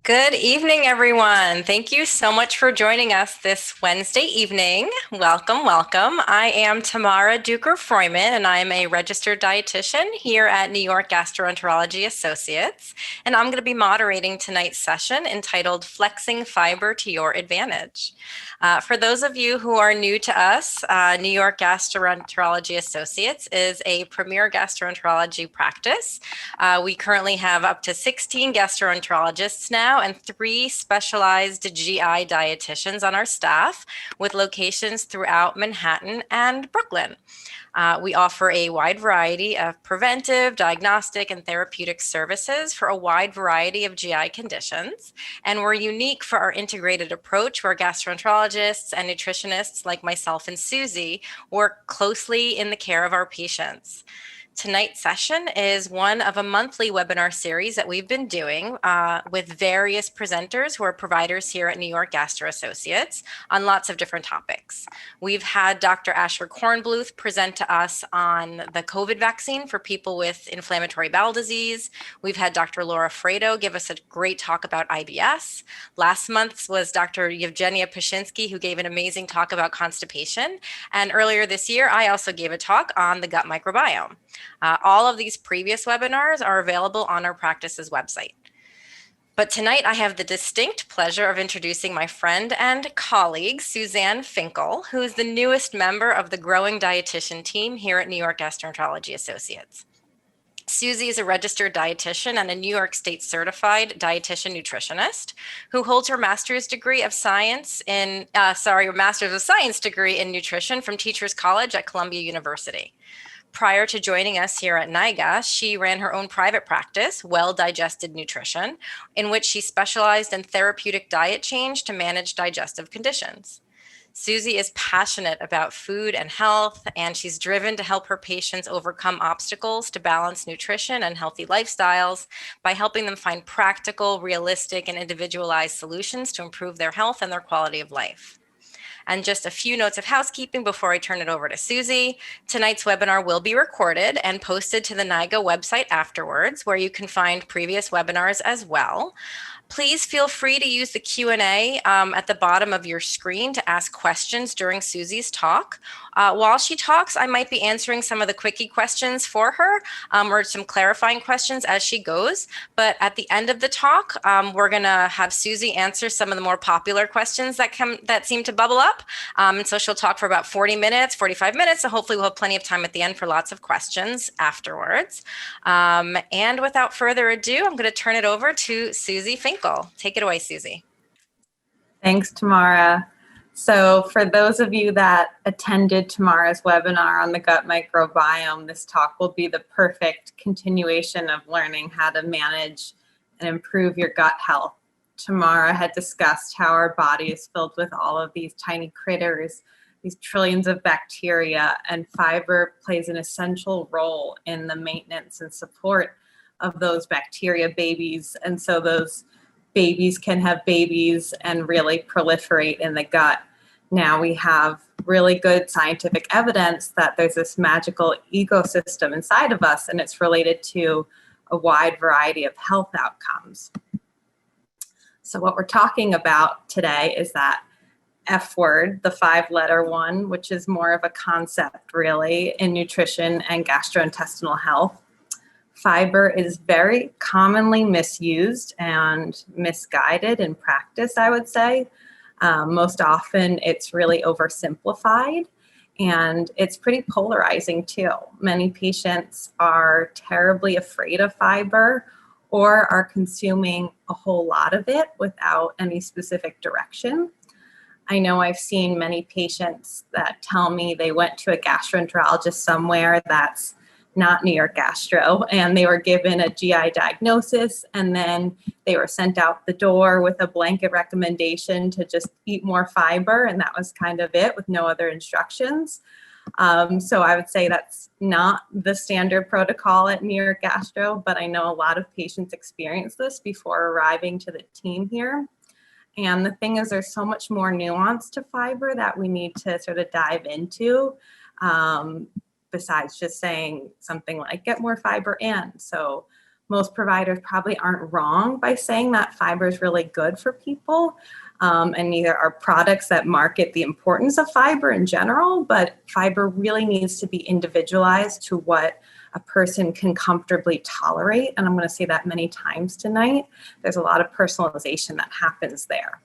Good evening, everyone. Thank you so much for joining us this Wednesday evening. Welcome, welcome. I am Tamara Duker-Froyman, and I am a registered dietitian here at New York Gastroenterology Associates. And I'm going to be moderating tonight's session entitled Flexing Fiber to Your Advantage. For those of you who are new to us, New York Gastroenterology Associates is a premier gastroenterology practice. We currently have up to 16 gastroenterologists now and 3 specialized GI dietitians on our staff with locations throughout Manhattan and Brooklyn. We offer a wide variety of preventive, diagnostic, and therapeutic services for a wide variety of GI conditions. And we're unique for our integrated approach where gastroenterologists and nutritionists like myself and Susie work closely in the care of our patients. Tonight's session is one of a monthly webinar series that we've been doing with various presenters who are providers here at New York Gastro Associates on lots of different topics. We've had Dr. Asher Kornbluth present to us on the COVID vaccine for people with inflammatory bowel disease. We've had Dr. Laura Fredo give us a great talk about IBS. Last month was Dr. Yevgenia Pashinsky, who gave an amazing talk about constipation. And earlier this year, I also gave a talk on the gut microbiome. All of these previous webinars are available on our practice's website. But tonight I have the distinct pleasure of introducing my friend and colleague, Suzanne Finkel, who is the newest member of the growing dietitian team here at New York Gastroenterology Associates. Susie is a registered dietitian and a New York State certified dietitian nutritionist who holds her master's of science degree in nutrition from Teachers College at Columbia University. Prior to joining us here at NYGA, she ran her own private practice, Well Digested Nutrition, in which she specialized in therapeutic diet change to manage digestive conditions. Susie is passionate about food and health, and she's driven to help her patients overcome obstacles to balance nutrition and healthy lifestyles by helping them find practical, realistic, and individualized solutions to improve their health and their quality of life. And just a few notes of housekeeping before I turn it over to Susie. Tonight's webinar will be recorded and posted to the NYGA website afterwards, where you can find previous webinars as well. Please feel free to use the Q&A at the bottom of your screen to ask questions during Susie's talk. While she talks, I might be answering some of the quickie questions for her or some clarifying questions as she goes. But at the end of the talk, we're going to have Susie answer some of the more popular questions that seem to bubble up. And so she'll talk for about 40 minutes, 45 minutes. So hopefully we'll have plenty of time at the end for lots of questions afterwards. And without further ado, I'm going to turn it over to Susie Finkel. Take it away, Susie. Thanks, Tamara. So for those of you that attended tomorrow's webinar on the gut microbiome, this talk will be the perfect continuation of learning how to manage and improve your gut health. Tamara had discussed how our body is filled with all of these tiny critters, these trillions of bacteria, and fiber plays an essential role in the maintenance and support of those bacteria babies. And so those babies can have babies and really proliferate in the gut. Now we have really good scientific evidence that there's this magical ecosystem inside of us, and it's related to a wide variety of health outcomes. So what we're talking about today is that F word, the 5-letter one, which is more of a concept really in nutrition and gastrointestinal health. Fiber is very commonly misused and misguided in practice, I would say. Most often it's really oversimplified, and it's pretty polarizing too. Many patients are terribly afraid of fiber or are consuming a whole lot of it without any specific direction. I know I've seen many patients that tell me they went to a gastroenterologist somewhere that's not New York Gastro, and they were given a GI diagnosis, and then they were sent out the door with a blanket recommendation to just eat more fiber, and that was kind of it with no other instructions. So I would say that's not the standard protocol at New York Gastro, but I know a lot of patients experience this before arriving to the team here. And the thing is, there's so much more nuance to fiber that we need to sort of dive into. Besides just saying something like get more fiber in. So most providers probably aren't wrong by saying that fiber is really good for people. And neither are products that market the importance of fiber in general, but fiber really needs to be individualized to what a person can comfortably tolerate. And I'm going to say that many times tonight. There's a lot of personalization that happens there.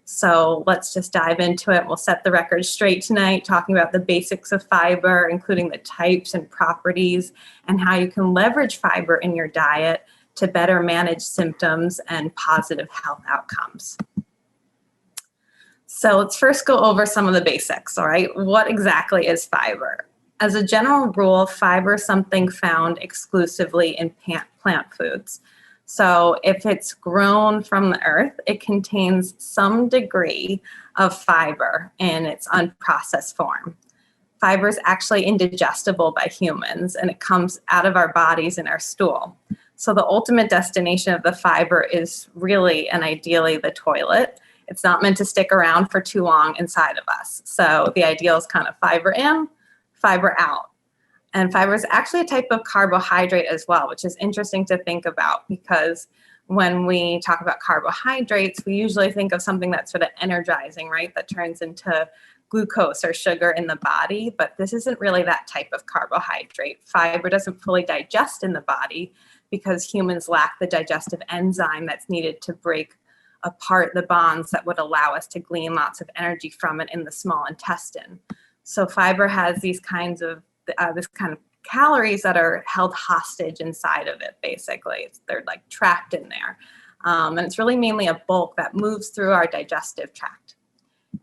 So let's just dive into it. We'll set the record straight tonight, talking about the basics of fiber, including the types and properties, and how you can leverage fiber in your diet to better manage symptoms and positive health outcomes. So let's first go over some of the basics, all right? What exactly is fiber? As a general rule, fiber is something found exclusively in plant foods. So if it's grown from the earth, it contains some degree of fiber in its unprocessed form. Fiber is actually indigestible by humans, and it comes out of our bodies in our stool. So the ultimate destination of the fiber is really and ideally the toilet. It's not meant to stick around for too long inside of us. So the ideal is kind of fiber in, fiber out. And fiber is actually a type of carbohydrate as well, which is interesting to think about, because when we talk about carbohydrates, we usually think of something that's sort of energizing, right? That turns into glucose or sugar in the body, but this isn't really that type of carbohydrate. Fiber doesn't fully digest in the body because humans lack the digestive enzyme that's needed to break apart the bonds that would allow us to glean lots of energy from it in the small intestine. So fiber has these kinds of this kind of calories that are held hostage inside of it, basically. They're like trapped in there. And it's really mainly a bulk that moves through our digestive tract.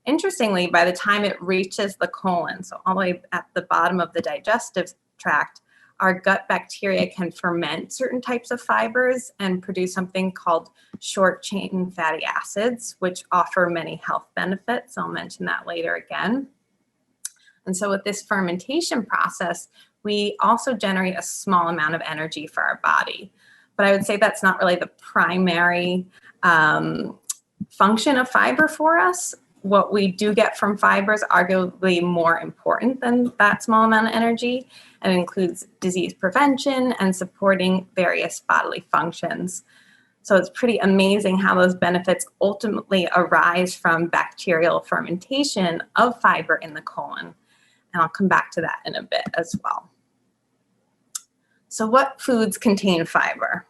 Interestingly, by the time it reaches the colon, so all the way at the bottom of the digestive tract, our gut bacteria can ferment certain types of fibers and produce something called short-chain fatty acids, which offer many health benefits. I'll mention that later again. And so with this fermentation process, we also generate a small amount of energy for our body. But I would say that's not really the primary function of fiber for us. What we do get from fiber is arguably more important than that small amount of energy, and it includes disease prevention and supporting various bodily functions. So it's pretty amazing how those benefits ultimately arise from bacterial fermentation of fiber in the colon. And I'll come back to that in a bit as well. So what foods contain fiber?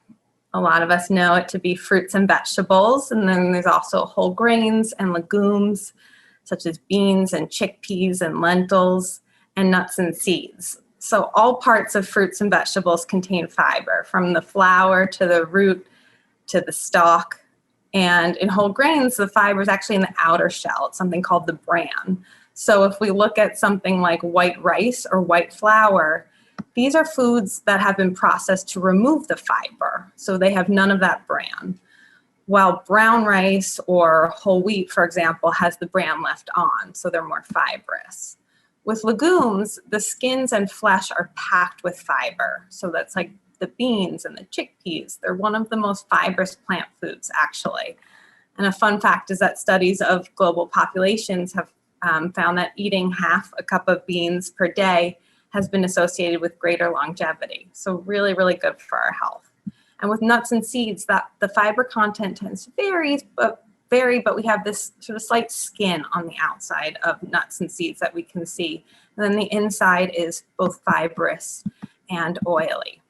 A lot of us know it to be fruits and vegetables, and then there's also whole grains and legumes, such as beans and chickpeas and lentils, and nuts and seeds. So all parts of fruits and vegetables contain fiber, from the flower to the root to the stalk. And in whole grains, the fiber is actually in the outer shell. It's something called the bran. So if we look at something like white rice or white flour, these are foods that have been processed to remove the fiber. So they have none of that bran. While brown rice or whole wheat, for example, has the bran left on, so they're more fibrous. With legumes, the skins and flesh are packed with fiber. So that's like the beans and the chickpeas. They're one of the most fibrous plant foods, actually. And a fun fact is that studies of global populations have found that eating half a cup of beans per day has been associated with greater longevity. So really, really good for our health. And with nuts and seeds, that the fiber content tends to vary, but we have this sort of slight skin on the outside of nuts and seeds that we can see. And then the inside is both fibrous and oily.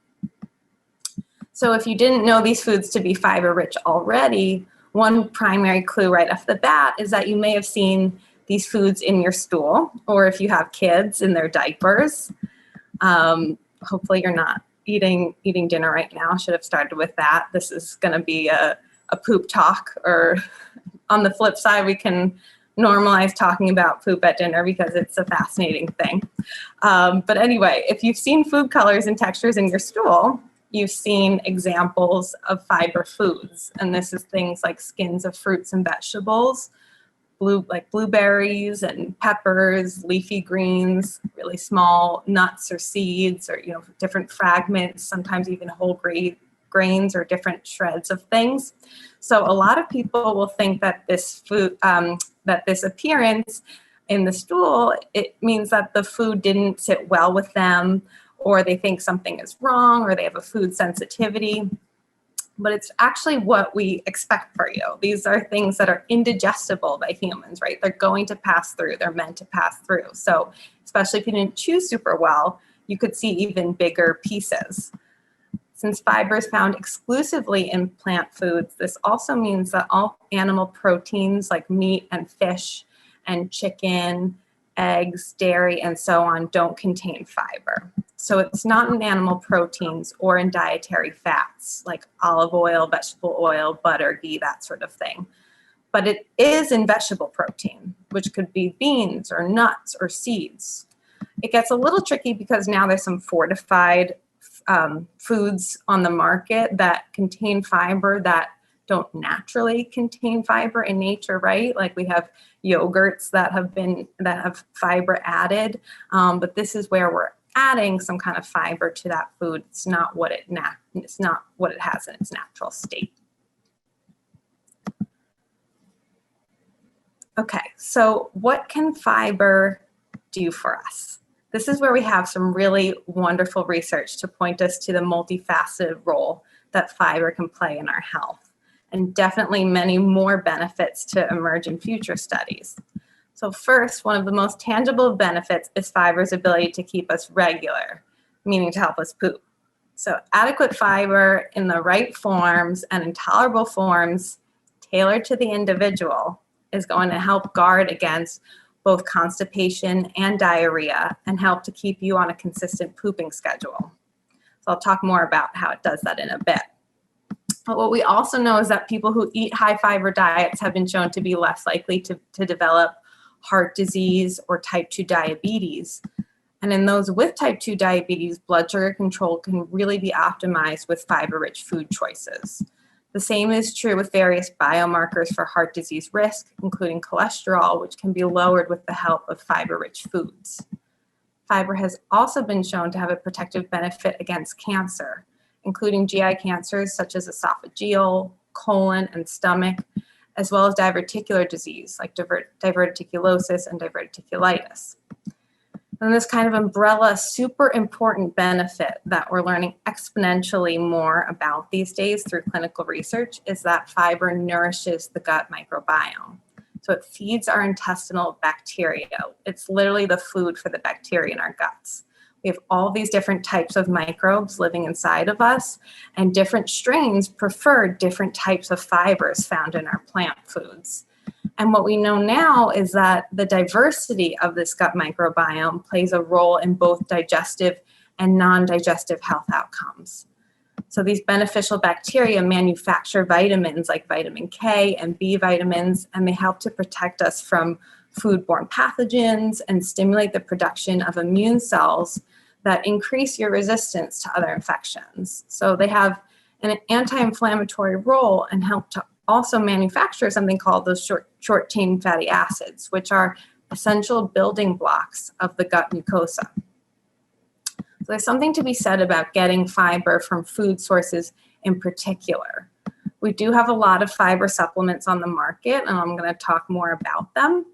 So if you didn't know these foods to be fiber rich already, one primary clue right off the bat is that you may have seen these foods in your stool, or if you have kids, in their diapers. Hopefully you're not eating dinner right now. I should have started with that. This is going to be a poop talk, or on the flip side, we can normalize talking about poop at dinner because it's a fascinating thing. But anyway, if you've seen food colors and textures in your stool, you've seen examples of fiber foods. And this is things like skins of fruits and vegetables, like blueberries and peppers, leafy greens, really small nuts or seeds, or different fragments, sometimes even whole grains or different shreds of things. So a lot of people will think that this food, that this appearance in the stool, it means that the food didn't sit well with them, or they think something is wrong, or they have a food sensitivity. but it's actually what we expect for you. These are things that are indigestible by humans, right? They're going to pass through. They're meant to pass through. So especially if you didn't chew super well, you could see even bigger pieces. Since fiber is found exclusively in plant foods, this also means that all animal proteins like meat and fish and chicken, eggs, dairy, and so on don't contain fiber. So it's not in animal proteins or in dietary fats like olive oil, vegetable oil, butter, ghee, that sort of thing. But it is in vegetable protein, which could be beans or nuts or seeds. It gets a little tricky because now there's some fortified foods on the market that contain fiber that don't naturally contain fiber in nature, right? Like we have yogurts that have fiber added, but this is where we're adding some kind of fiber to that food. It's not what it has in its natural state. Okay, so what can fiber do for us? This is where we have some really wonderful research to point us to the multifaceted role that fiber can play in our health, and definitely many more benefits to emerge in future studies. So first, one of the most tangible benefits is fiber's ability to keep us regular, meaning to help us poop. So adequate fiber in the right forms and in tolerable forms, tailored to the individual, is going to help guard against both constipation and diarrhea and help to keep you on a consistent pooping schedule. So I'll talk more about how it does that in a bit. But what we also know is that people who eat high fiber diets have been shown to be less likely to develop heart disease or type 2 diabetes. And in those with type 2 diabetes, blood sugar control can really be optimized with fiber-rich food choices. The same is true with various biomarkers for heart disease risk, including cholesterol, which can be lowered with the help of fiber-rich foods. Fiber has also been shown to have a protective benefit against cancer, including GI cancers such as esophageal, colon, and stomach, as well as diverticular disease like diverticulosis and diverticulitis. And this kind of umbrella, super important benefit that we're learning exponentially more about these days through clinical research is that fiber nourishes the gut microbiome. So it feeds our intestinal bacteria. It's literally the food for the bacteria in our guts. We have all these different types of microbes living inside of us, and different strains prefer different types of fibers found in our plant foods. And what we know now is that the diversity of this gut microbiome plays a role in both digestive and non-digestive health outcomes. So these beneficial bacteria manufacture vitamins like vitamin K and B vitamins, and they help to protect us from foodborne pathogens and stimulate the production of immune cells that increase your resistance to other infections. So they have an anti-inflammatory role and help to also manufacture something called those short-chain fatty acids, which are essential building blocks of the gut mucosa. So there's something to be said about getting fiber from food sources in particular. We do have a lot of fiber supplements on the market, and I'm going to talk more about them.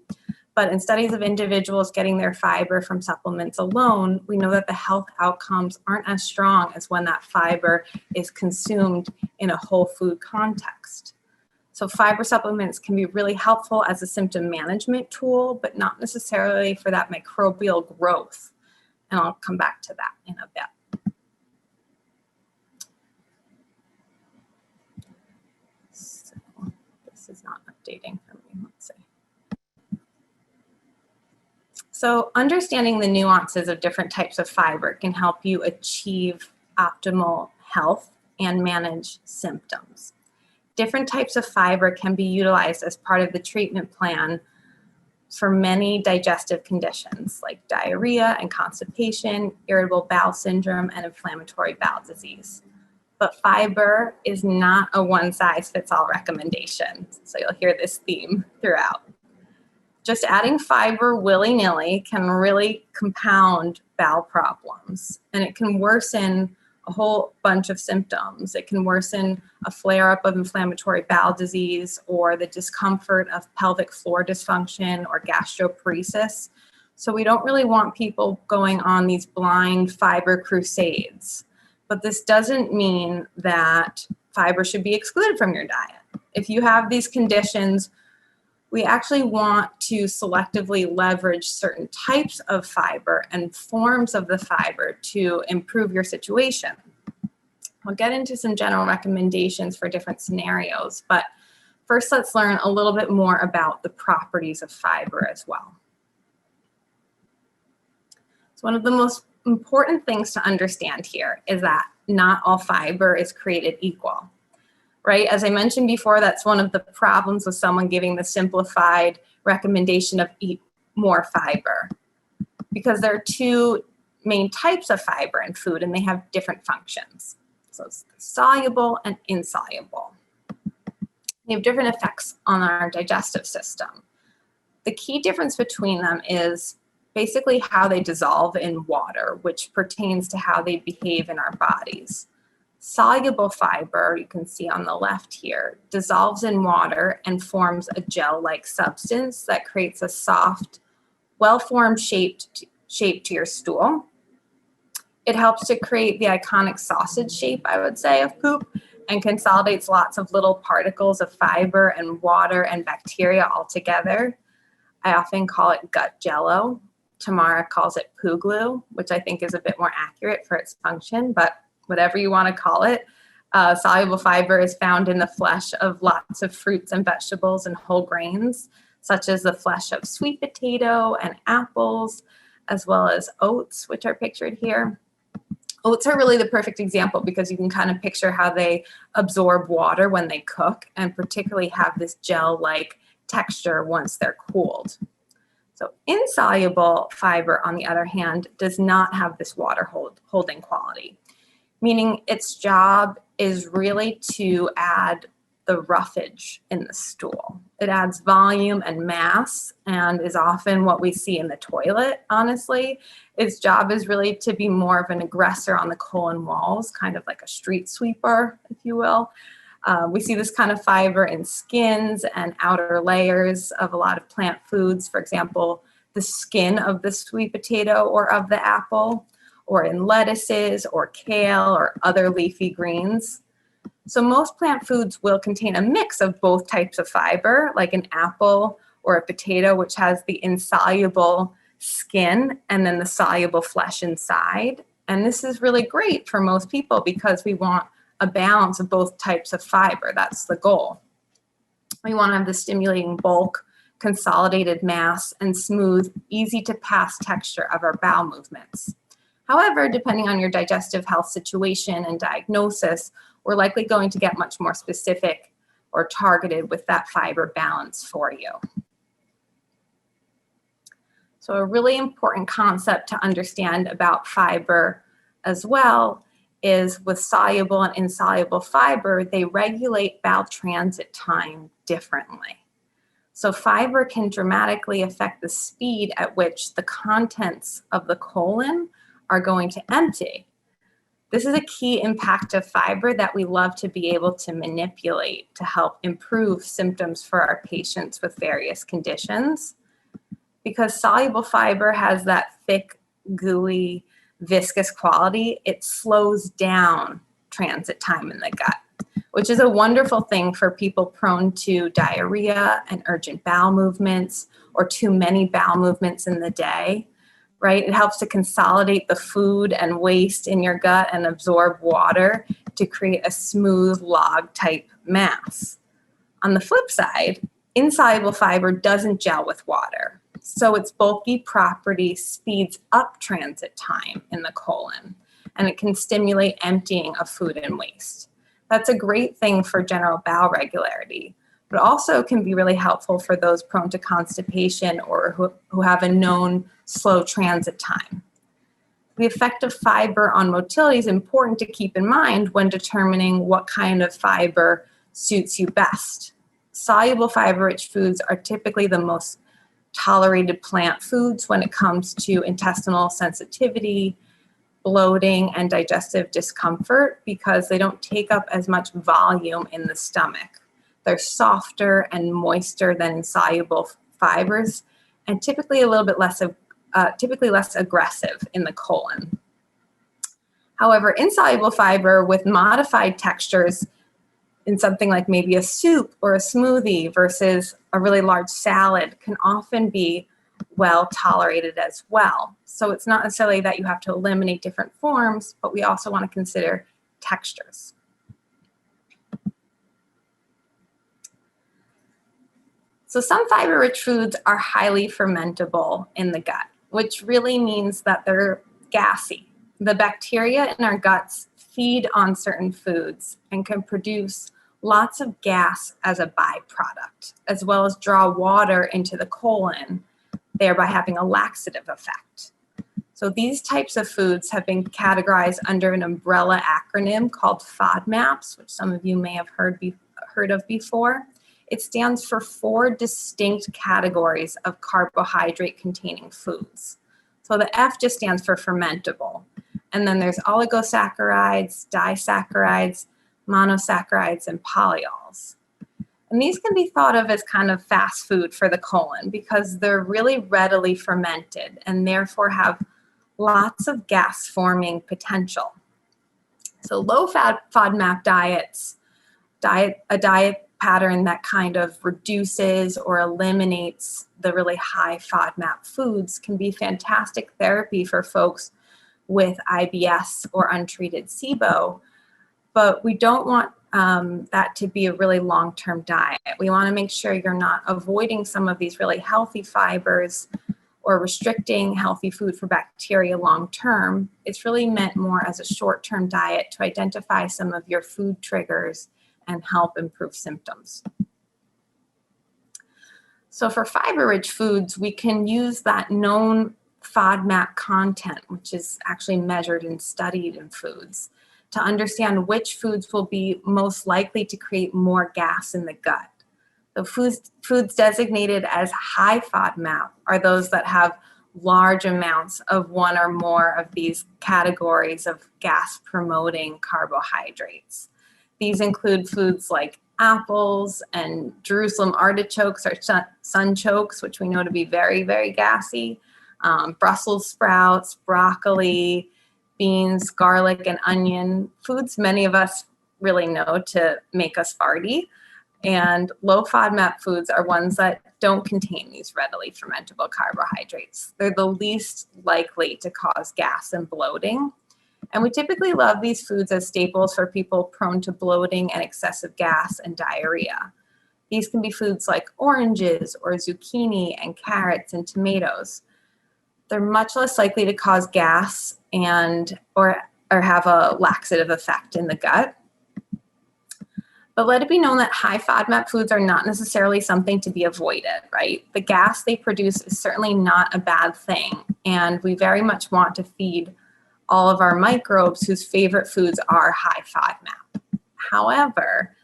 But in studies of individuals getting their fiber from supplements alone, we know that the health outcomes aren't as strong as when that fiber is consumed in a whole food context. So fiber supplements can be really helpful as a symptom management tool, but not necessarily for that microbial growth. And I'll come back to that in a bit. So this is not updating for me. Let's see. So understanding the nuances of different types of fiber can help you achieve optimal health and manage symptoms. Different types of fiber can be utilized as part of the treatment plan for many digestive conditions like diarrhea and constipation, irritable bowel syndrome, and inflammatory bowel disease. But fiber is not a one-size-fits-all recommendation, so you'll hear this theme throughout. Just adding fiber willy-nilly can really compound bowel problems, and it can worsen a whole bunch of symptoms. It can worsen a flare-up of inflammatory bowel disease or the discomfort of pelvic floor dysfunction or gastroparesis. So we don't really want people going on these blind fiber crusades. But this doesn't mean that fiber should be excluded from your diet. If you have these conditions, we actually want to selectively leverage certain types of fiber and forms of the fiber to improve your situation. We'll get into some general recommendations for different scenarios, but first let's learn a little bit more about the properties of fiber as well. So one of the most important things to understand here is that not all fiber is created equal. Right? As I mentioned before, that's one of the problems with someone giving the simplified recommendation of eat more fiber, because there are two main types of fiber in food and they have different functions. So it's soluble and insoluble. They have different effects on our digestive system. The key difference between them is basically how they dissolve in water, which pertains to how they behave in our bodies. Soluble fiber, you can see on the left here, dissolves in water and forms a gel-like substance that creates a soft, well-formed shape to your stool. It helps to create the iconic sausage shape, I would say, of poop, and consolidates lots of little particles of fiber and water and bacteria all together. I often call it gut jello. Tamara calls it poo glue, which I think is a bit more accurate for its function, but whatever you want to call it. Soluble fiber is found in the flesh of lots of fruits and vegetables and whole grains, such as the flesh of sweet potato and apples, as well as oats, which are pictured here. Oats are really the perfect example because you can kind of picture how they absorb water when they cook and particularly have this gel-like texture once they're cooled. So insoluble fiber, on the other hand, does not have this water holding quality, meaning its job is really to add the roughage in the stool. It adds volume and mass and is often what we see in the toilet, honestly. Its job is really to be more of an aggressor on the colon walls, kind of like a street sweeper, if you will. We see this kind of fiber in skins and outer layers of a lot of plant foods, for example, the skin of the sweet potato or of the apple, or in lettuces or kale or other leafy greens. So most plant foods will contain a mix of both types of fiber, like an apple or a potato, which has the insoluble skin and then the soluble flesh inside. And this is really great for most people because we want a balance of both types of fiber. That's the goal. We want to have the stimulating bulk, consolidated mass, and smooth, easy to pass texture of our bowel movements. However, depending on your digestive health situation and diagnosis, we're likely going to get much more specific or targeted with that fiber balance for you. So a really important concept to understand about fiber as well is with soluble and insoluble fiber, they regulate bowel transit time differently. So fiber can dramatically affect the speed at which the contents of the colon are going to empty. This is a key impact of fiber that we love to be able to manipulate to help improve symptoms for our patients with various conditions. Because soluble fiber has that thick, gooey, viscous quality, it slows down transit time in the gut, which is a wonderful thing for people prone to diarrhea and urgent bowel movements or too many bowel movements in the day. Right? It helps to consolidate the food and waste in your gut and absorb water to create a smooth log type mass. On the flip side, insoluble fiber doesn't gel with water. So its bulky property speeds up transit time in the colon, and it can stimulate emptying of food and waste. That's a great thing for general bowel regularity, but also can be really helpful for those prone to constipation or who have a known slow transit time. The effect of fiber on motility is important to keep in mind when determining what kind of fiber suits you best. Soluble fiber-rich foods are typically the most tolerated plant foods when it comes to intestinal sensitivity, bloating, and digestive discomfort because they don't take up as much volume in the stomach. They're softer and moister than insoluble fibers and typically a little bit less aggressive in the colon. However, insoluble fiber with modified textures in something like maybe a soup or a smoothie versus a really large salad can often be well tolerated as well. So it's not necessarily that you have to eliminate different forms, but we also want to consider textures. So some fiber-rich foods are highly fermentable in the gut, which really means that they're gassy. The bacteria in our guts feed on certain foods and can produce lots of gas as a byproduct, as well as draw water into the colon, thereby having a laxative effect. So these types of foods have been categorized under an umbrella acronym called Fodmaps, which some of you may have heard of before. It stands for 4 distinct categories of carbohydrate-containing foods. So the F just stands for fermentable. And then there's oligosaccharides, disaccharides, monosaccharides, and polyols. And these can be thought of as kind of fast food for the colon because they're really readily fermented and therefore have lots of gas-forming potential. So low-fat FODMAP diets, a diet pattern that kind of reduces or eliminates the really high FODMAP foods, can be fantastic therapy for folks with IBS or untreated SIBO, but we don't want that to be a really long-term diet. We want to make sure you're not avoiding some of these really healthy fibers or restricting healthy food for bacteria long-term. It's really meant more as a short-term diet to identify some of your food triggers and help improve symptoms. So for fiber-rich foods, we can use that known FODMAP content, which is actually measured and studied in foods, to understand which foods will be most likely to create more gas in the gut. The foods designated as high FODMAP are those that have large amounts of one or more of these categories of gas-promoting carbohydrates. These include foods like apples and Jerusalem artichokes or sunchokes, which we know to be very, very gassy, Brussels sprouts, broccoli, beans, garlic, and onion, foods many of us really know to make us farty. And low FODMAP foods are ones that don't contain these readily fermentable carbohydrates. They're the least likely to cause gas and bloating. And we typically love these foods as staples for people prone to bloating and excessive gas and diarrhea. These can be foods like oranges or zucchini and carrots and tomatoes. They're much less likely to cause gas and or have a laxative effect in the gut. But let it be known that high FODMAP foods are not necessarily something to be avoided, right? The gas they produce is certainly not a bad thing, and we very much want to feed all of our microbes whose favorite foods are high FODMAP. However,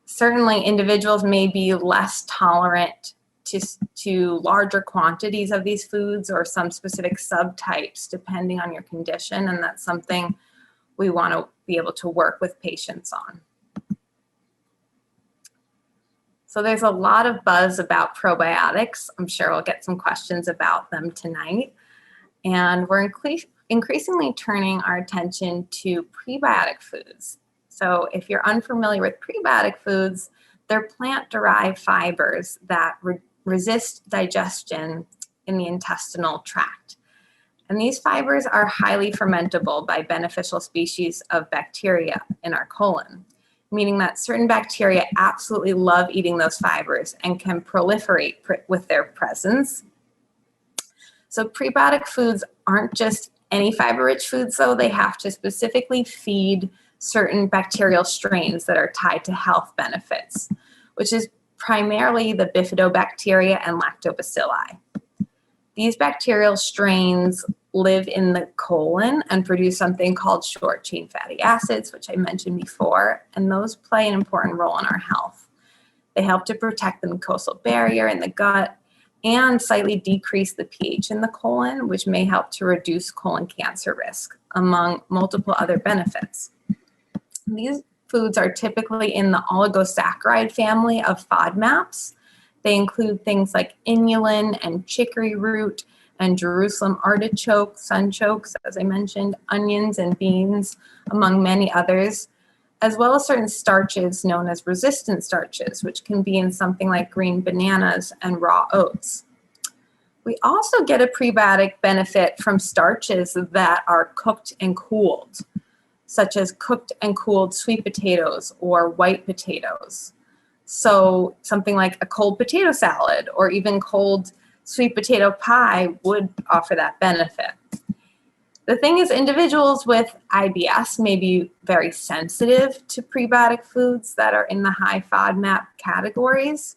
certainly individuals may be less tolerant to larger quantities of these foods or some specific subtypes depending on your condition, and that's something we want to be able to work with patients on. So there's a lot of buzz about probiotics. I'm sure we'll get some questions about them tonight. And we're increasingly turning our attention to prebiotic foods. So if you're unfamiliar with prebiotic foods, they're plant-derived fibers that resist digestion in the intestinal tract. And these fibers are highly fermentable by beneficial species of bacteria in our colon, meaning that certain bacteria absolutely love eating those fibers and can proliferate with their presence. So prebiotic foods aren't just any fiber-rich foods, though. They have to specifically feed certain bacterial strains that are tied to health benefits, which is primarily the bifidobacteria and lactobacilli. These bacterial strains live in the colon and produce something called short-chain fatty acids, which I mentioned before, and those play an important role in our health. They help to protect the mucosal barrier in the gut and slightly decrease the pH in the colon, which may help to reduce colon cancer risk, among multiple other benefits. These foods are typically in the oligosaccharide family of FODMAPs. They include things like inulin and chicory root and Jerusalem artichoke, sunchokes, as I mentioned, onions and beans, among many others. as well as certain starches known as resistant starches, which can be in something like green bananas and raw oats. We also get a prebiotic benefit from starches that are cooked and cooled, such as cooked and cooled sweet potatoes or white potatoes. So something like a cold potato salad or even cold sweet potato pie would offer that benefit. The thing is, individuals with IBS may be very sensitive to prebiotic foods that are in the high FODMAP categories,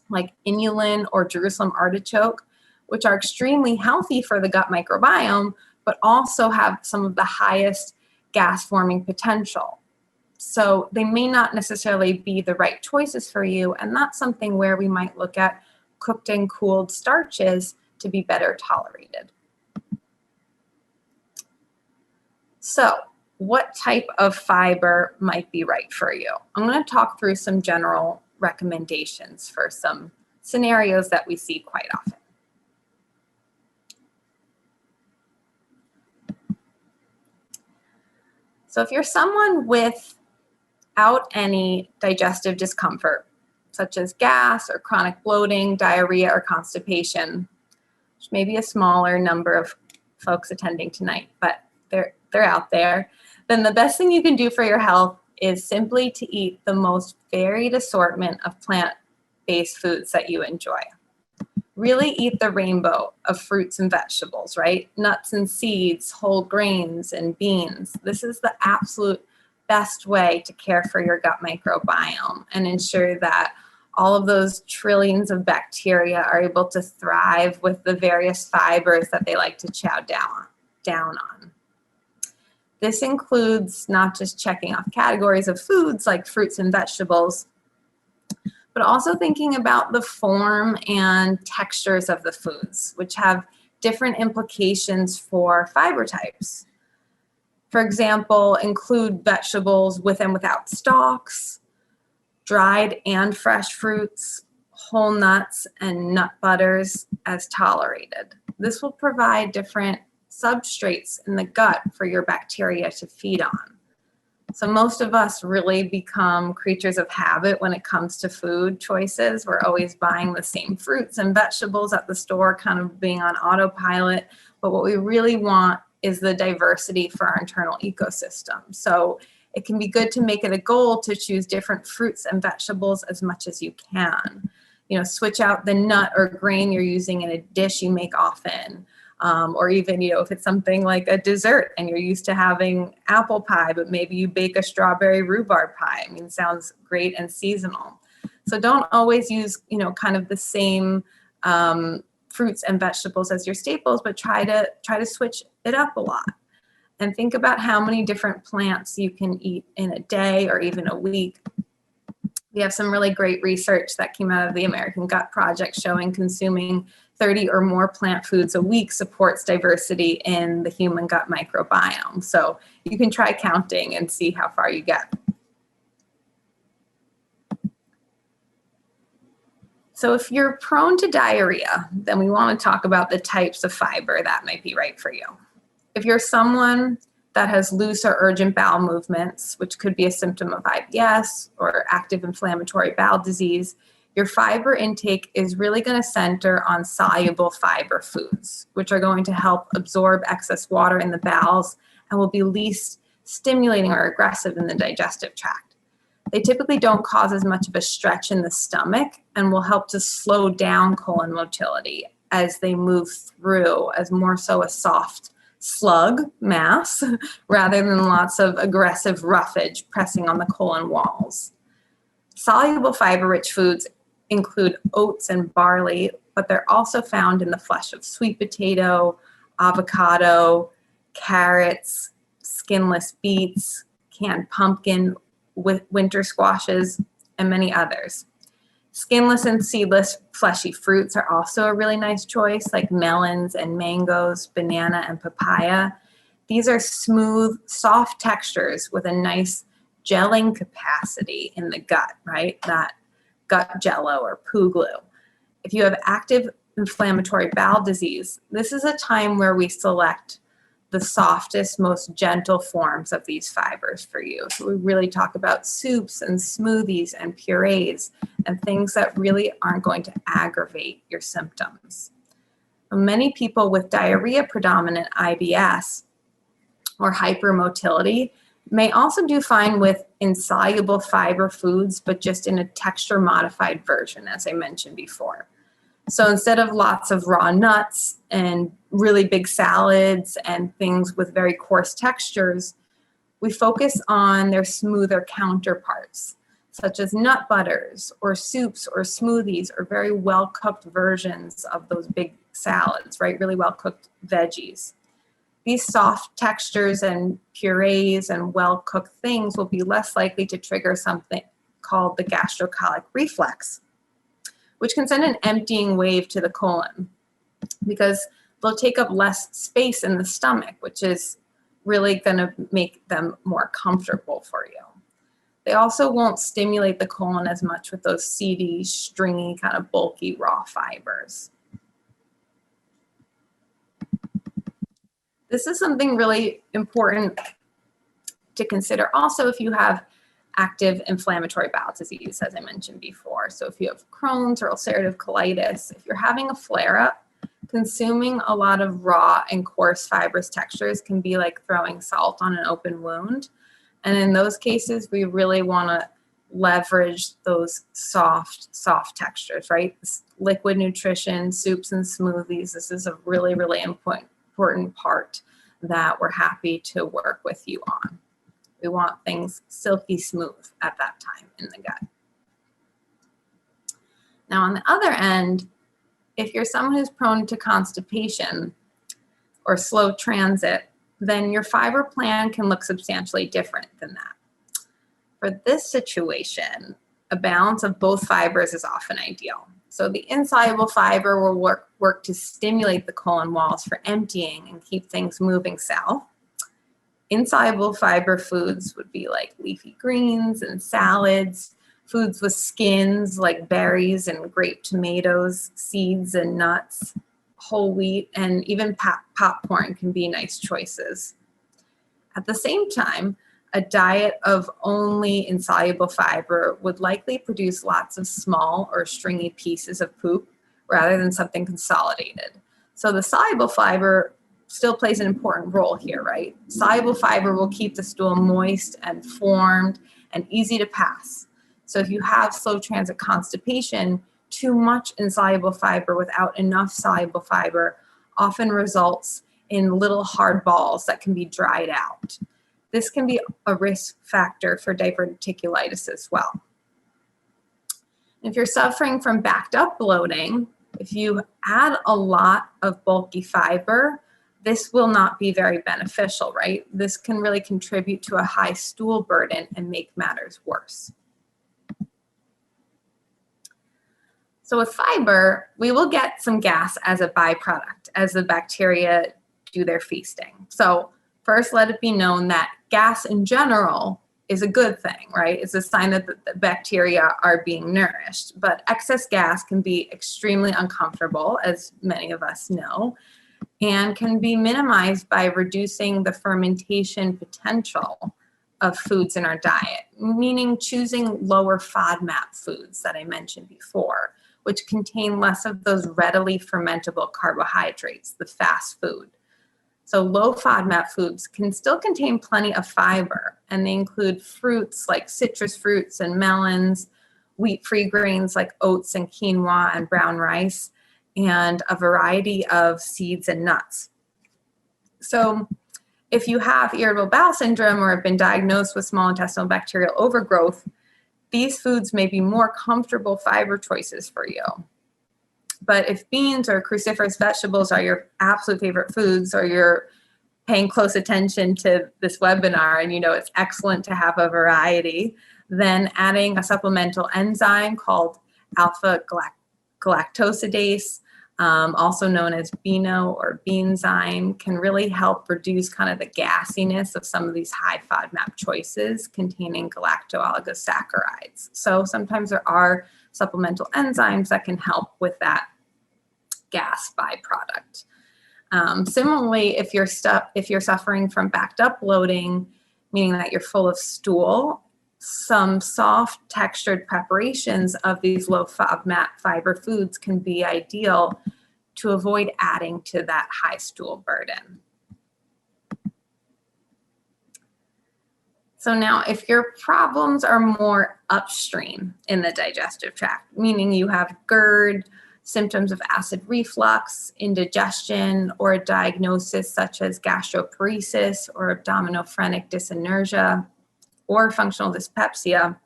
like inulin or Jerusalem artichoke, which are extremely healthy for the gut microbiome, but also have some of the highest gas-forming potential. So they may not necessarily be the right choices for you, and that's something where we might look at cooked and cooled starches to be better tolerated. So what type of fiber might be right for you? I'm going to talk through some general recommendations for some scenarios that we see quite often. So if you're someone without any digestive discomfort, such as gas or chronic bloating, diarrhea, or constipation, which may be a smaller number of folks attending tonight, but they're out there, then the best thing you can do for your health is simply to eat the most varied assortment of plant-based foods that you enjoy. Really eat the rainbow of fruits and vegetables, right? Nuts and seeds, whole grains, and beans. This is the absolute best way to care for your gut microbiome and ensure that all of those trillions of bacteria are able to thrive with the various fibers that they like to chow down on. This includes not just checking off categories of foods like fruits and vegetables, but also thinking about the form and textures of the foods, which have different implications for fiber types. For example, include vegetables with and without stalks, dried and fresh fruits, whole nuts, and nut butters as tolerated. This will provide different substrates in the gut for your bacteria to feed on. So most of us really become creatures of habit when it comes to food choices. We're always buying the same fruits and vegetables at the store, kind of being on autopilot. But what we really want is the diversity for our internal ecosystem. So it can be good to make it a goal to choose different fruits and vegetables as much as you can. You know, switch out the nut or grain you're using in a dish you make often. Or even, you know, if it's something like a dessert and you're used to having apple pie, but maybe you bake a strawberry rhubarb pie. I mean, it sounds great and seasonal. So don't always use, you know, kind of the same fruits and vegetables as your staples, but try to switch it up a lot. And think about how many different plants you can eat in a day or even a week. We have some really great research that came out of the American Gut Project showing consuming 30 or more plant foods a week supports diversity in the human gut microbiome. So you can try counting and see how far you get. So if you're prone to diarrhea, then we want to talk about the types of fiber that might be right for you. If you're someone that has loose or urgent bowel movements, which could be a symptom of IBS or active inflammatory bowel disease, your fiber intake is really going to center on soluble fiber foods, which are going to help absorb excess water in the bowels and will be least stimulating or aggressive in the digestive tract. They typically don't cause as much of a stretch in the stomach and will help to slow down colon motility as they move through as more so a soft slug mass rather than lots of aggressive roughage pressing on the colon walls. Soluble fiber-rich foods include oats and barley, but they're also found in the flesh of sweet potato, avocado, carrots, skinless beets, canned pumpkin, winter squashes, and many others. Skinless and seedless fleshy fruits are also a really nice choice, like melons and mangoes, banana and papaya. These are smooth, soft textures with a nice gelling capacity in the gut, right? That gut jello or poo glue. If you have active inflammatory bowel disease, this is a time where we select the softest, most gentle forms of these fibers for you. So we really talk about soups and smoothies and purees and things that really aren't going to aggravate your symptoms. Many people with diarrhea predominant IBS or hypermotility may also do fine with insoluble fiber foods, but just in a texture modified version, as I mentioned before. So instead of lots of raw nuts and really big salads and things with very coarse textures, we focus on their smoother counterparts, such as nut butters or soups or smoothies or very well-cooked versions of those big salads, right? Really well-cooked veggies. These soft textures and purees and well-cooked things will be less likely to trigger something called the gastrocolic reflex, which can send an emptying wave to the colon because they'll take up less space in the stomach, which is really going to make them more comfortable for you. They also won't stimulate the colon as much with those seedy, stringy, kind of bulky raw fibers. This is something really important to consider also if you have active inflammatory bowel disease, as I mentioned before. So if you have Crohn's or ulcerative colitis, if you're having a flare-up, consuming a lot of raw and coarse fibrous textures can be like throwing salt on an open wound. And in those cases, we really want to leverage those soft textures, right? Liquid nutrition, soups and smoothies. This is a really, really important part that we're happy to work with you on. We want things silky smooth at that time in the gut. Now on the other end, if you're someone who's prone to constipation or slow transit, then your fiber plan can look substantially different than that. For this situation, a balance of both fibers is often ideal. So the insoluble fiber will work to stimulate the colon walls for emptying and keep things moving south. Insoluble fiber foods would be like leafy greens and salads, foods with skins like berries and grape tomatoes, seeds and nuts, whole wheat, and even popcorn can be nice choices. At the same time, a diet of only insoluble fiber would likely produce lots of small or stringy pieces of poop rather than something consolidated. So the soluble fiber still plays an important role here, right? Soluble fiber will keep the stool moist and formed and easy to pass. So if you have slow transit constipation, too much insoluble fiber without enough soluble fiber often results in little hard balls that can be dried out. This can be a risk factor for diverticulitis as well. If you're suffering from backed up bloating, if you add a lot of bulky fiber, this will not be very beneficial, right? This can really contribute to a high stool burden and make matters worse. So with fiber, we will get some gas as a byproduct as the bacteria do their feasting. So first, let it be known that gas in general is a good thing, right? It's a sign that the bacteria are being nourished. But excess gas can be extremely uncomfortable, as many of us know, and can be minimized by reducing the fermentation potential of foods in our diet, meaning choosing lower Fodmap foods that I mentioned before, which contain less of those readily fermentable carbohydrates, the fast food. So low FODMAP foods can still contain plenty of fiber, and they include fruits like citrus fruits and melons, wheat-free grains like oats and quinoa and brown rice, and a variety of seeds and nuts. So if you have irritable bowel syndrome or have been diagnosed with small intestinal bacterial overgrowth, these foods may be more comfortable fiber choices for you. But if beans or cruciferous vegetables are your absolute favorite foods, or you're paying close attention to this webinar and you know it's excellent to have a variety, then adding a supplemental enzyme called alpha-galactosidase, also known as BINO or Beanzyme, can really help reduce kind of the gassiness of some of these high FODMAP choices containing galacto-oligosaccharides. So sometimes there are supplemental enzymes that can help with that gas byproduct. Similarly, if you're suffering from backed up bloating, meaning that you're full of stool, some soft textured preparations of these low FODMAP fiber foods can be ideal to avoid adding to that high stool burden. So now if your problems are more upstream in the digestive tract, meaning you have GERD, symptoms of acid reflux, indigestion, or a diagnosis such as gastroparesis or abdominophrenic dyssynergia or functional dyspepsia,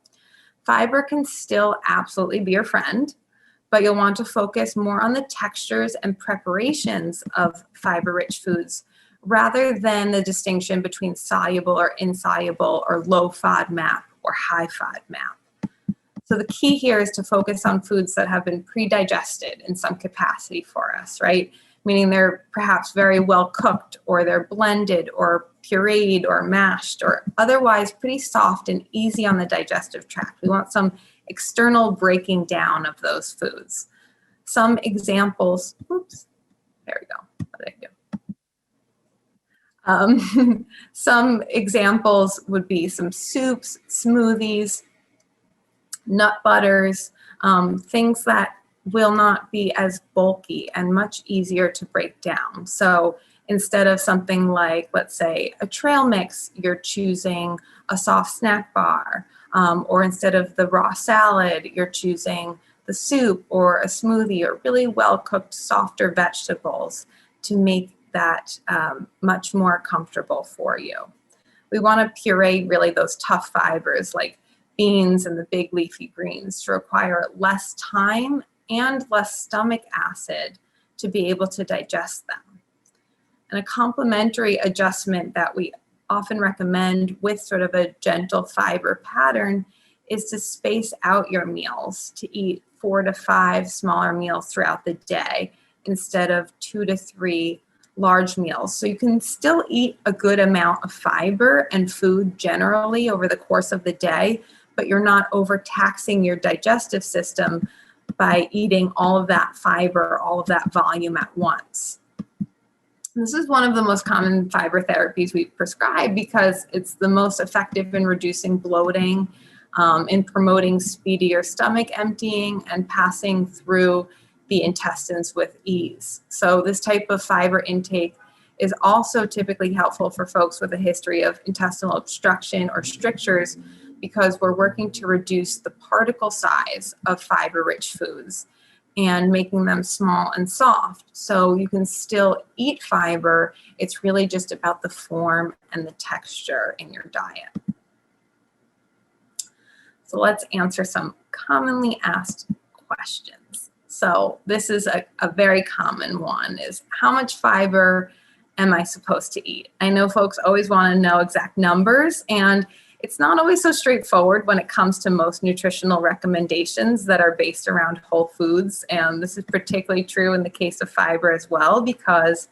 fiber can still absolutely be your friend, but you'll want to focus more on the textures and preparations of fiber-rich foods rather than the distinction between soluble or insoluble or low FODMAP or high FODMAP. So the key here is to focus on foods that have been pre-digested in some capacity for us, right? Meaning they're perhaps very well cooked, or they're blended or pureed or mashed or otherwise pretty soft and easy on the digestive tract. We want some external breaking down of those foods. Some examples, there we go. What did I do? Some examples would be some soups, smoothies, nut butters, things that will not be as bulky and much easier to break down. So instead of something like, let's say, a trail mix, you're choosing a soft snack bar, or instead of the raw salad, you're choosing the soup or a smoothie or really well-cooked, softer vegetables to make that much more comfortable for you. We want to puree really those tough fibers like beans and the big leafy greens to require less time and less stomach acid to be able to digest them. And a complementary adjustment that we often recommend with sort of a gentle fiber pattern is to space out your meals, to eat 4 to 5 smaller meals throughout the day instead of 2 to 3 large meals. So you can still eat a good amount of fiber and food generally over the course of the day, but you're not overtaxing your digestive system by eating all of that fiber, all of that volume at once. This is one of the most common fiber therapies we prescribe because it's the most effective in reducing bloating, in promoting speedier stomach emptying, and passing through the intestines with ease. So this type of fiber intake is also typically helpful for folks with a history of intestinal obstruction or strictures because we're working to reduce the particle size of fiber-rich foods and making them small and soft. So you can still eat fiber. It's really just about the form and the texture in your diet. So let's answer some commonly asked questions. So this is a very common one, is how much fiber am I supposed to eat? I know folks always want to know exact numbers, and it's not always so straightforward when it comes to most nutritional recommendations that are based around whole foods. And this is particularly true in the case of fiber as well, because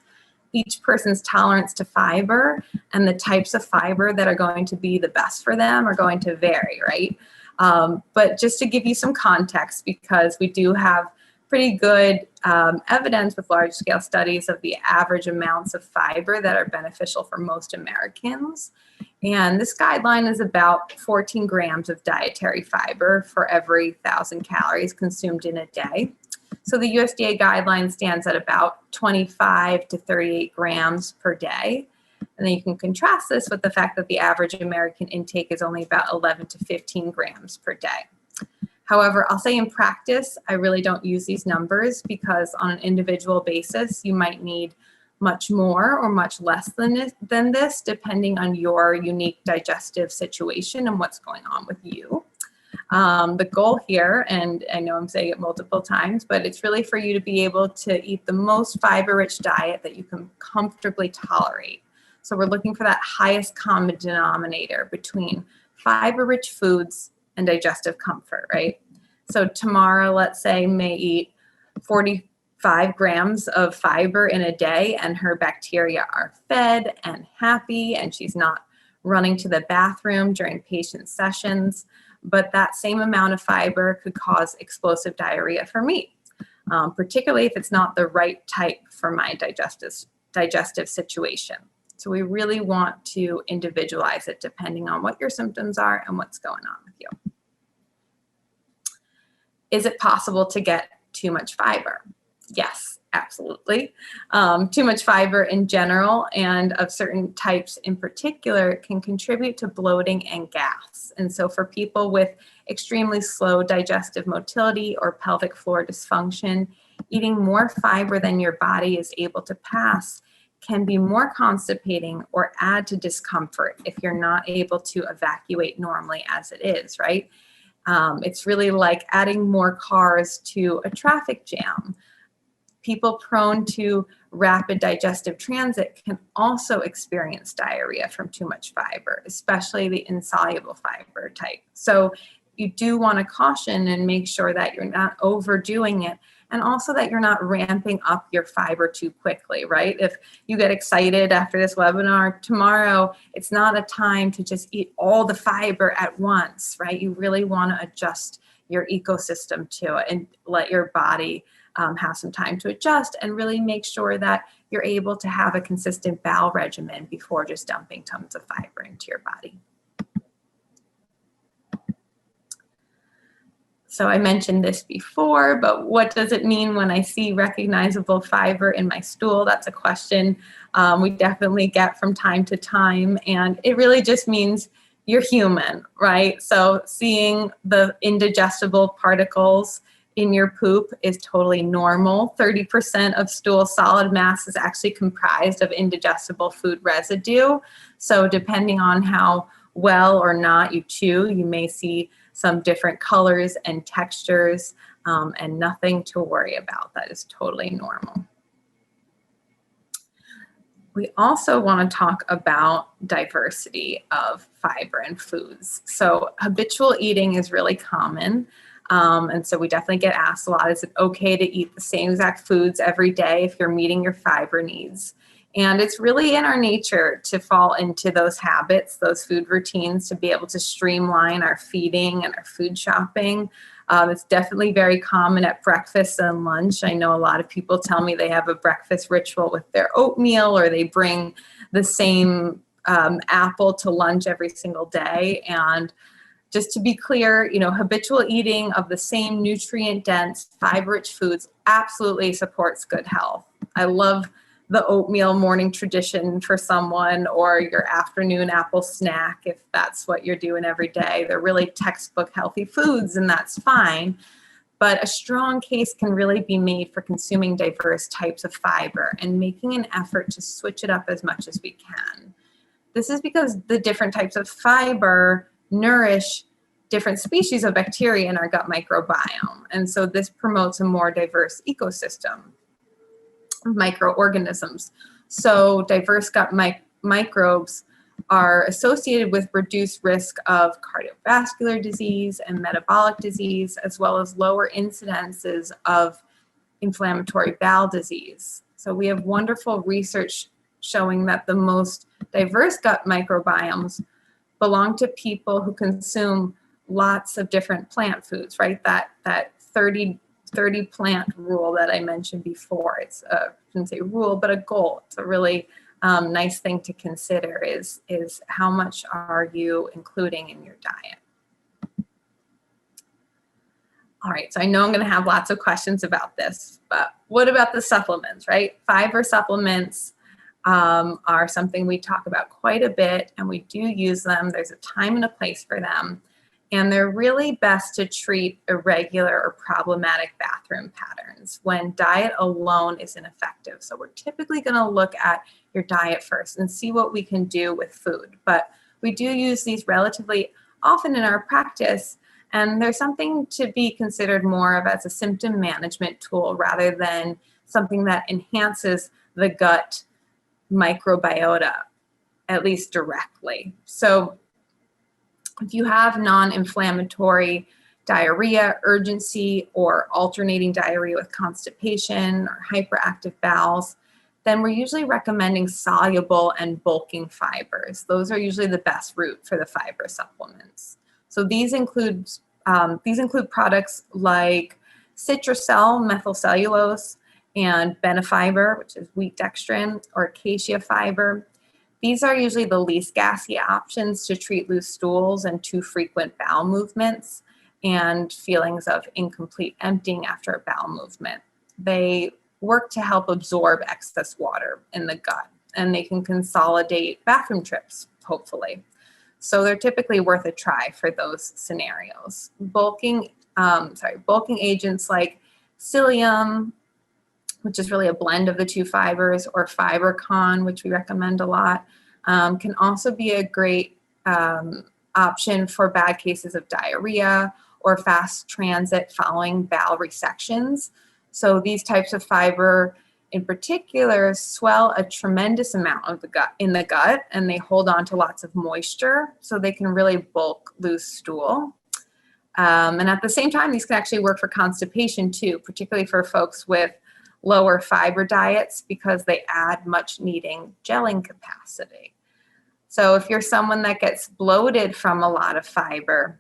each person's tolerance to fiber and the types of fiber that are going to be the best for them are going to vary, right? But just to give you some context, because we do have pretty good evidence with large-scale studies of the average amounts of fiber that are beneficial for most Americans. And this guideline is about 14 grams of dietary fiber for every 1,000 calories consumed in a day. So the USDA guideline stands at about 25 to 38 grams per day. And then you can contrast this with the fact that the average American intake is only about 11 to 15 grams per day. However, I'll say in practice, I really don't use these numbers because on an individual basis, you might need much more or much less than this, depending on your unique digestive situation and what's going on with you. The goal here, and I know I'm saying it multiple times, but it's really for you to be able to eat the most fiber-rich diet that you can comfortably tolerate. So we're looking for that highest common denominator between fiber-rich foods and digestive comfort, right? So Tamara, let's say, may eat 45 grams of fiber in a day and her bacteria are fed and happy and she's not running to the bathroom during patient sessions. But that same amount of fiber could cause explosive diarrhea for me, particularly if it's not the right type for my digestive digestive situation. So we really want to individualize it depending on what your symptoms are and what's going on with you. Is it possible to get too much fiber? Yes, absolutely. Too much fiber in general and of certain types in particular can contribute to bloating and gas. And so for people with extremely slow digestive motility or pelvic floor dysfunction, eating more fiber than your body is able to pass can be more constipating or add to discomfort if you're not able to evacuate normally as it is, right? It's really like adding more cars to a traffic jam. People prone to rapid digestive transit can also experience diarrhea from too much fiber, especially the insoluble fiber type. So you do want to caution and make sure that you're not overdoing it, and also that you're not ramping up your fiber too quickly, right? If you get excited after this webinar tomorrow, it's not a time to just eat all the fiber at once, right? You really want to adjust your ecosystem to it and let your body have some time to adjust and really make sure that you're able to have a consistent bowel regimen before just dumping tons of fiber into your body. So I mentioned this before, but what does it mean when I see recognizable fiber in my stool? That's a question we definitely get from time to time, and it really just means you're human, right? So seeing the indigestible particles in your poop is totally normal. 30% of stool solid mass is actually comprised of indigestible food residue. So depending on how well or not you chew, you may see some different colors and textures, and nothing to worry about. That is totally normal. We also want to talk about diversity of fiber and foods. So habitual eating is really common. And so we definitely get asked a lot, is it okay to eat the same exact foods every day if you're meeting your fiber needs? And it's really in our nature to fall into those habits, those food routines, to be able to streamline our feeding and our food shopping. It's definitely very common at breakfast and lunch. I know a lot of people tell me they have a breakfast ritual with their oatmeal, or they bring the same apple to lunch every single day. And just to be clear, you know, habitual eating of the same nutrient-dense, fiber-rich foods absolutely supports good health. I love the oatmeal morning tradition for someone, or your afternoon apple snack if that's what you're doing every day. They're really textbook healthy foods, and that's fine. But a strong case can really be made for consuming diverse types of fiber and making an effort to switch it up as much as we can. This is because the different types of fiber nourish different species of bacteria in our gut microbiome. And so this promotes a more diverse ecosystem of microorganisms. So diverse gut microbes are associated with reduced risk of cardiovascular disease and metabolic disease, as well as lower incidences of inflammatory bowel disease. So we have wonderful research showing that the most diverse gut microbiomes belong to people who consume lots of different plant foods, right? That 30 plant rule that I mentioned before. It's I shouldn't say rule, but a goal. It's a really nice thing to consider is how much are you including in your diet? All right, so I know I'm going to have lots of questions about this, but what about the supplements, right? Fiber supplements are something we talk about quite a bit, and we do use them. There's a time and a place for them, and they're really best to treat irregular or problematic bathroom patterns when diet alone is ineffective. So we're typically going to look at your diet first and see what we can do with food, but we do use these relatively often in our practice, and there's something to be considered more of as a symptom management tool rather than something that enhances the gut microbiota, at least directly. So if you have non-inflammatory diarrhea, urgency, or alternating diarrhea with constipation or hyperactive bowels, then we're usually recommending soluble and bulking fibers. Those are usually the best route for the fiber supplements. So these include products like Citracel methylcellulose and benefiber, which is wheat dextrin, or acacia fiber. These are usually the least gassy options to treat loose stools and too frequent bowel movements and feelings of incomplete emptying after a bowel movement. They work to help absorb excess water in the gut, and they can consolidate bathroom trips, hopefully. So they're typically worth a try for those scenarios. Bulking agents like psyllium, which is really a blend of the two fibers, or FiberCon, which we recommend a lot, can also be a great option for bad cases of diarrhea or fast transit following bowel resections. So these types of fiber in particular swell a tremendous amount of the gut and they hold on to lots of moisture, so they can really bulk loose stool. And at the same time, these can actually work for constipation too, particularly for folks with lower fiber diets, because they add much needing gelling capacity. So if you're someone that gets bloated from a lot of fiber,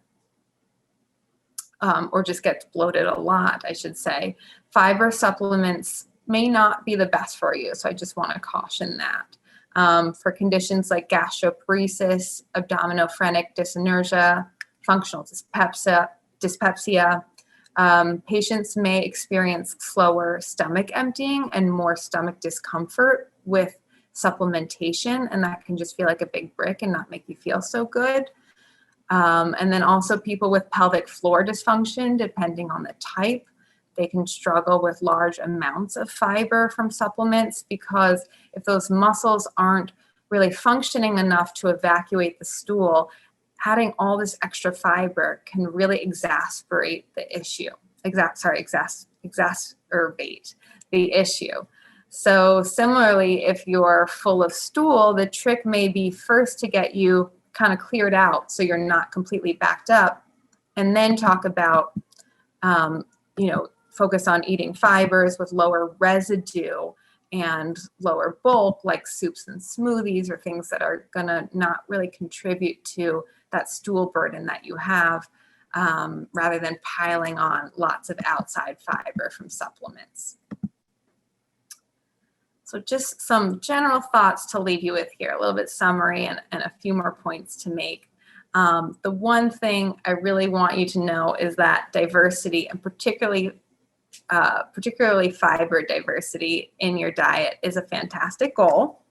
or just gets bloated a lot, I should say, fiber supplements may not be the best for you. So I just want to caution that. For conditions like gastroparesis, abdominophrenic dyssynergia, functional dyspepsia, patients may experience slower stomach emptying and more stomach discomfort with supplementation, and that can just feel like a big brick and not make you feel so good. And then also people with pelvic floor dysfunction, depending on the type, they can struggle with large amounts of fiber from supplements, because if those muscles aren't really functioning enough to evacuate the stool, adding all this extra fiber can really exacerbate the issue. Exacerbate the issue. So similarly, if you're full of stool, the trick may be first to get you kind of cleared out so you're not completely backed up, and then talk about, focus on eating fibers with lower residue and lower bulk, like soups and smoothies, or things that are going to not really contribute to that stool burden that you have, rather than piling on lots of outside fiber from supplements. So just some general thoughts to leave you with here, a little bit summary and a few more points to make. The one thing I really want you to know is that diversity, and particularly fiber diversity in your diet, is a fantastic goal,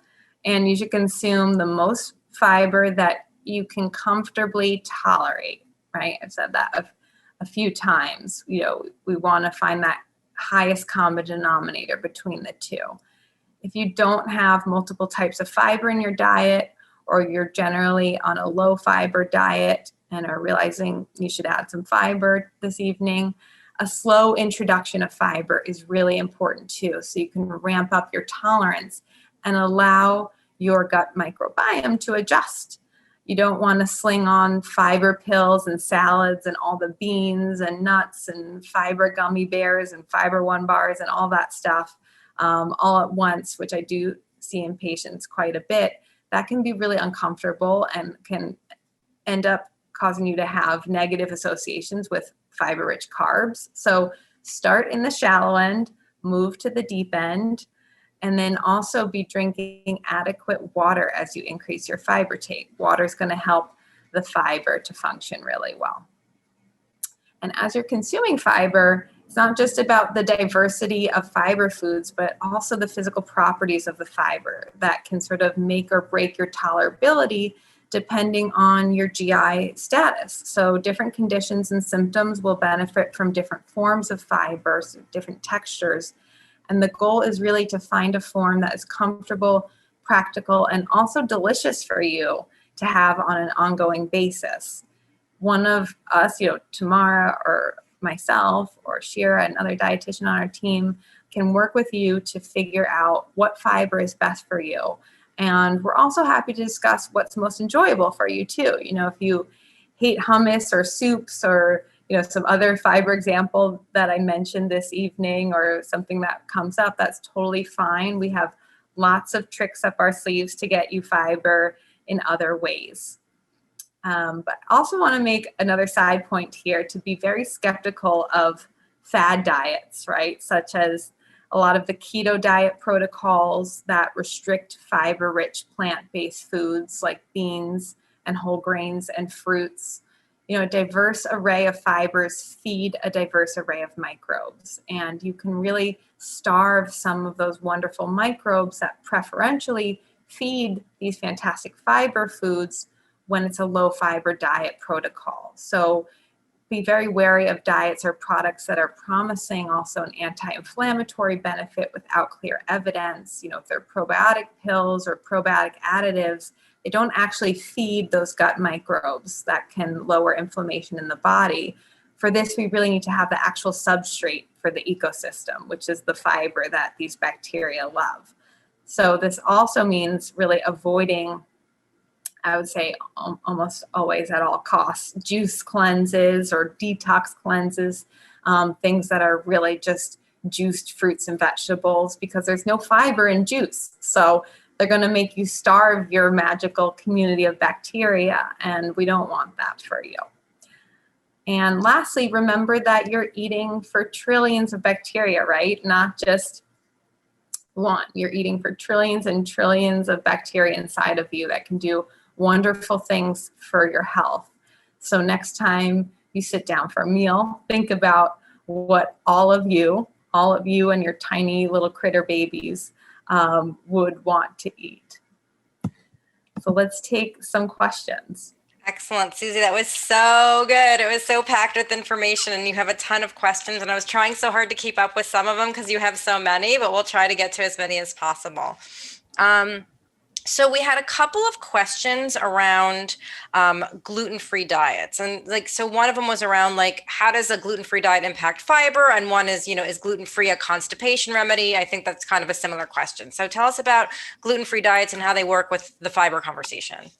and you should consume the most fiber that you can comfortably tolerate, right? I've said that a few times. We want to find that highest common denominator between the two. If you don't have multiple types of fiber in your diet, or you're generally on a low fiber diet and are realizing you should add some fiber this evening, a slow introduction of fiber is really important too, so you can ramp up your tolerance and allow your gut microbiome to adjust. You don't want to sling on fiber pills and salads and all the beans and nuts and fiber gummy bears and Fiber One bars and all that stuff all at once, which I do see in patients quite a bit. That can be really uncomfortable and can end up causing you to have negative associations with fiber-rich carbs. So start in the shallow end, move to the deep end, and then also be drinking adequate water as you increase your fiber take. Water is going to help the fiber to function really well. And as you're consuming fiber, it's not just about the diversity of fiber foods, but also the physical properties of the fiber that can sort of make or break your tolerability depending on your GI status. So different conditions and symptoms will benefit from different forms of fibers, different textures. And the goal is really to find a form that is comfortable, practical, and also delicious for you to have on an ongoing basis. One of us, Tamara or myself or Shira, another dietitian on our team, can work with you to figure out what fiber is best for you. And we're also happy to discuss what's most enjoyable for you too. If you hate hummus or soups or some other fiber example that I mentioned this evening, or something that comes up, that's totally fine. We have lots of tricks up our sleeves to get you fiber in other ways. But I also want to make another side point here to be very skeptical of fad diets, right? Such as A lot of the keto diet protocols that restrict fiber-rich plant-based foods like beans and whole grains and fruits. A diverse array of fibers feed a diverse array of microbes, and you can really starve some of those wonderful microbes that preferentially feed these fantastic fiber foods when it's a low fiber diet protocol. So be very wary of diets or products that are promising also an anti-inflammatory benefit without clear evidence. If they're probiotic pills or probiotic additives, they don't actually feed those gut microbes that can lower inflammation in the body. For this, we really need to have the actual substrate for the ecosystem, which is the fiber that these bacteria love. So this also means really avoiding, I would say almost always at all costs, juice cleanses or detox cleanses, things that are really just juiced fruits and vegetables, because there's no fiber in juice. So they're going to make you starve your magical community of bacteria, and we don't want that for you. And lastly, remember that you're eating for trillions of bacteria, right? Not just one. You're eating for trillions and trillions of bacteria inside of you that can do wonderful things for your health. So next time you sit down for a meal, think about what all of you and your tiny little critter babies would want to eat. So let's take some questions. Excellent, Susie. That was so good. It was so packed with information, and you have a ton of questions, and I was trying so hard to keep up with some of them because you have so many, but we'll try to get to as many as possible. So we had a couple of questions around gluten-free diets. And so one of them was around how does a gluten-free diet impact fiber? And one is, is gluten-free a constipation remedy? I think that's kind of a similar question. So tell us about gluten-free diets and how they work with the fiber conversation.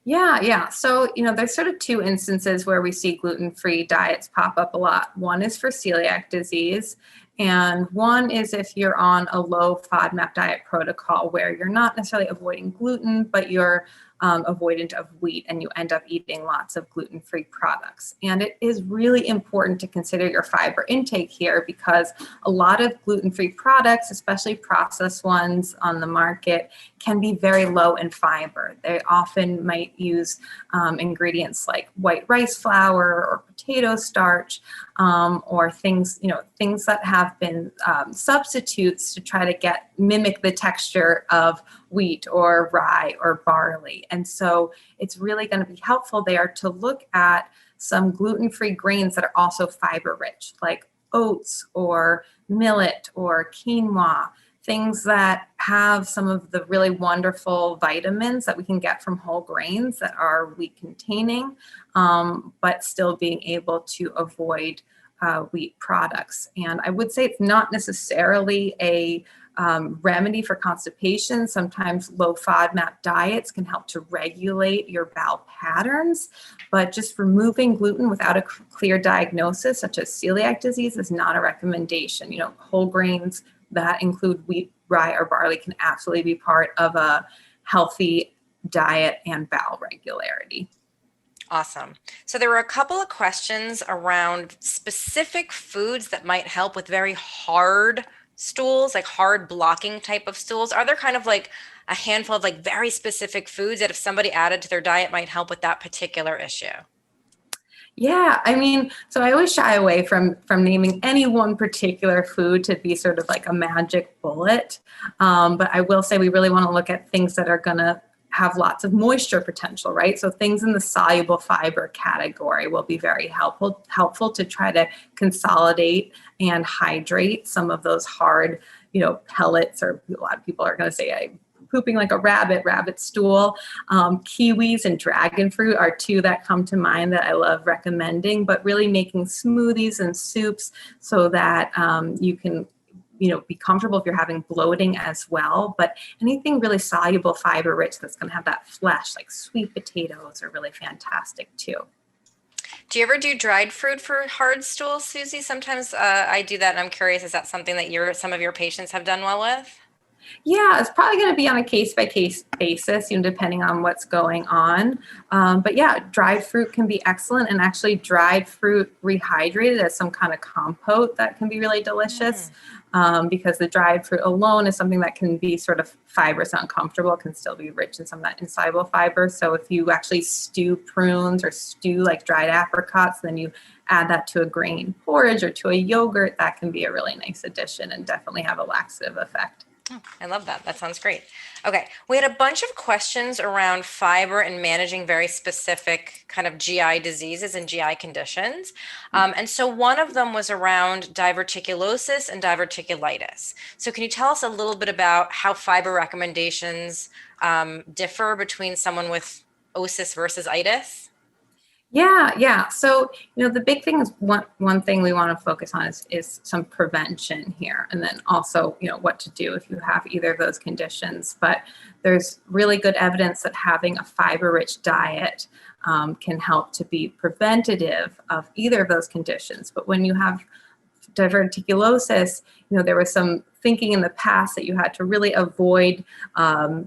Yeah. So, there's sort of two instances where we see gluten-free diets pop up a lot. One is for celiac disease, and one is if you're on a low Fodmap diet protocol where you're not necessarily avoiding gluten, but you're avoidant of wheat, and you end up eating lots of gluten-free products. And it is really important to consider your fiber intake here, because a lot of gluten-free products, especially processed ones on the market, can be very low in fiber. They often might use ingredients like white rice flour or potato starch, or things that have been substitutes to try to mimic the texture of wheat or rye or barley. And so it's really going to be helpful there to look at some gluten-free grains that are also fiber rich, like oats or millet or quinoa, things that have some of the really wonderful vitamins that we can get from whole grains that are wheat containing, but still being able to avoid wheat products. And I would say it's not necessarily a remedy for constipation. Sometimes low FODMAP diets can help to regulate your bowel patterns, but just removing gluten without a clear diagnosis, such as celiac disease, is not a recommendation. Whole grains that include wheat, rye, or barley can absolutely be part of a healthy diet and bowel regularity. Awesome. So there were a couple of questions around specific foods that might help with very hard stools, like hard blocking type of stools. Are there kind of like a handful of very specific foods that if somebody added to their diet might help with that particular issue? Yeah, so I always shy away from naming any one particular food to be sort of like a magic bullet. But I will say we really want to look at things that are going to have lots of moisture potential, right? So things in the soluble fiber category will be very helpful to try to consolidate and hydrate some of those hard, pellets, or a lot of people are going to say pooping like a rabbit stool. Kiwis and dragon fruit are two that come to mind that I love recommending, but really making smoothies and soups so that you can be comfortable if you're having bloating as well. But anything really soluble, fiber rich that's going to have that flesh, like sweet potatoes, are really fantastic too. Do you ever do dried fruit for hard stools, Susie? Sometimes I do that, and I'm curious, is that something that some of your patients have done well with? Yeah, it's probably going to be on a case-by-case basis, depending on what's going on. But yeah, dried fruit can be excellent, and actually dried fruit rehydrated as some kind of compote that can be really delicious, because the dried fruit alone is something that can be sort of fibrous and uncomfortable. It can still be rich in some of that insoluble fiber. So if you actually stew prunes or stew like dried apricots, then you add that to a grain porridge or to a yogurt, that can be a really nice addition and definitely have a laxative effect. Oh, I love that. That sounds great. Okay, we had a bunch of questions around fiber and managing very specific kind of GI diseases and GI conditions. And so one of them was around diverticulosis and diverticulitis. So can you tell us a little bit about how fiber recommendations differ between someone with osis versus itis? Yeah. So, the big thing is one thing we want to focus on is some prevention here. And then also, what to do if you have either of those conditions. But there's really good evidence that having a fiber-rich diet can help to be preventative of either of those conditions. But when you have diverticulosis, there was some thinking in the past that you had to really avoid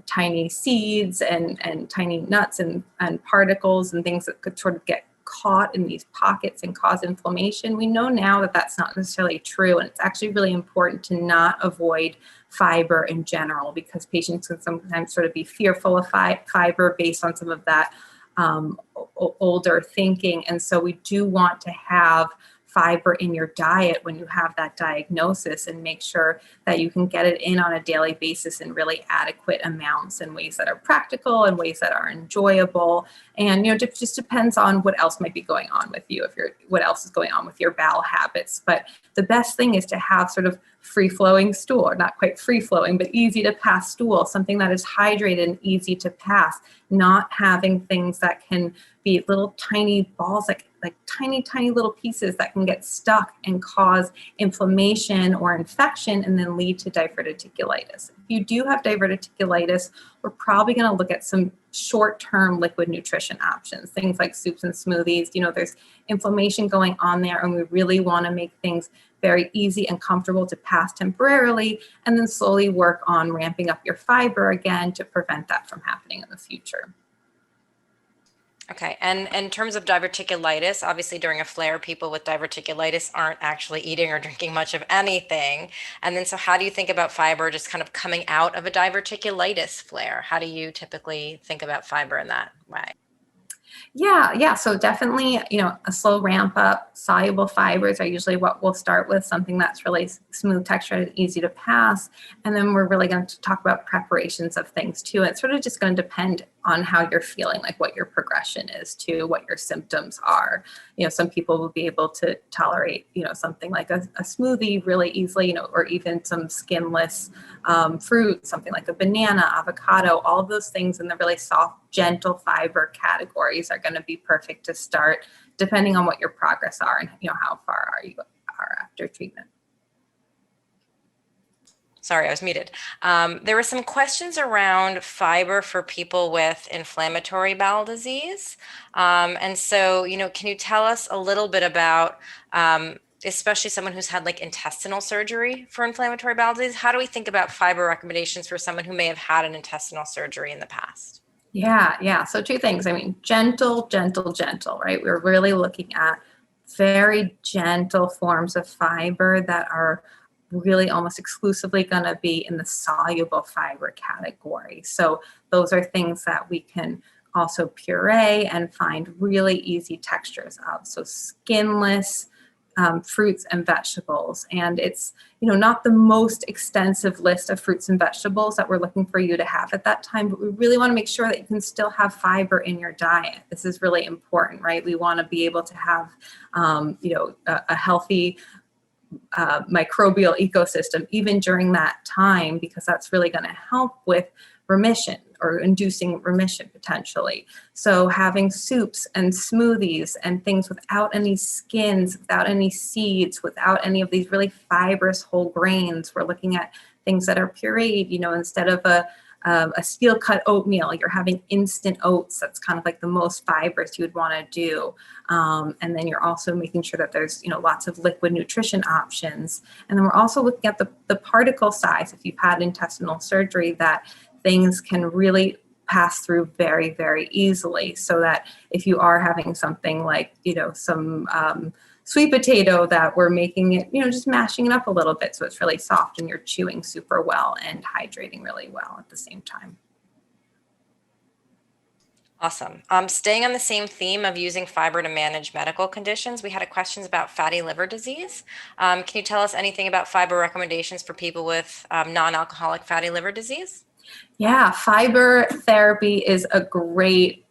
tiny seeds and tiny nuts and particles and things that could sort of get caught in these pockets and cause inflammation. We know now that that's not necessarily true, and it's actually really important to not avoid fiber in general, because patients can sometimes sort of be fearful of fiber based on some of that older thinking. And so we do want to have fiber in your diet when you have that diagnosis, and make sure that you can get it in on a daily basis in really adequate amounts, in ways that are practical and ways that are enjoyable. And it just depends on what else might be going on with you, what else is going on with your bowel habits. But the best thing is to have sort of free-flowing stool, or not quite free-flowing, but easy to pass stool, something that is hydrated and easy to pass, not having things that can be little tiny balls, like tiny little pieces that can get stuck and cause inflammation or infection and then lead to diverticulitis. If you do have diverticulitis, we're probably going to look at some short-term liquid nutrition options, things like soups and smoothies. There's inflammation going on there, and we really want to make things very easy and comfortable to pass temporarily, and then slowly work on ramping up your fiber again to prevent that from happening in the future. Okay, and in terms of diverticulitis, obviously during a flare, people with diverticulitis aren't actually eating or drinking much of anything. And then, so how do you think about fiber just kind of coming out of a diverticulitis flare? How do you typically think about fiber in that way? Yeah. So definitely, a slow ramp up. Soluble fibers are usually what we'll start with, something that's really smooth textured and easy to pass. And then we're really going to talk about preparations of things too. It's sort of just going to depend on how you're feeling, like what your progression is to what your symptoms are. Some people will be able to tolerate, something like a smoothie really easily, or even some skinless fruit, something like a banana, avocado. All of those things in the really soft, gentle fiber categories are going to be perfect to start, depending on what your progress are and how far you are after treatment. Sorry, I was muted. There were some questions around fiber for people with inflammatory bowel disease. And so, can you tell us a little bit about, especially someone who's had like intestinal surgery for inflammatory bowel disease? How do we think about fiber recommendations for someone who may have had an intestinal surgery in the past? Yeah. So two things. Gentle, right? We're really looking at very gentle forms of fiber that are really almost exclusively going to be in the soluble fiber category. So those are things that we can also puree and find really easy textures of. So skinless fruits and vegetables. And it's, not the most extensive list of fruits and vegetables that we're looking for you to have at that time, but we really want to make sure that you can still have fiber in your diet. This is really important, right? We want to be able to have, a healthy microbial ecosystem even during that time, because that's really going to help with remission or inducing remission potentially. So having soups and smoothies and things without any skins, without any seeds, without any of these really fibrous whole grains. We're looking at things that are pureed, instead of a steel cut oatmeal, you're having instant oats. That's kind of like the most fibers you would want to do. And then you're also making sure that there's, lots of liquid nutrition options. And then we're also looking at the particle size. If you've had intestinal surgery, that things can really pass through very, very easily, so that if you are having something like, some sweet potato, that we're making it, just mashing it up a little bit so it's really soft and you're chewing super well and hydrating really well at the same time. Awesome. Staying on the same theme of using fiber to manage medical conditions, we had a questions about fatty liver disease. Can you tell us anything about fiber recommendations for people with non-alcoholic fatty liver disease? Yeah, fiber therapy is a great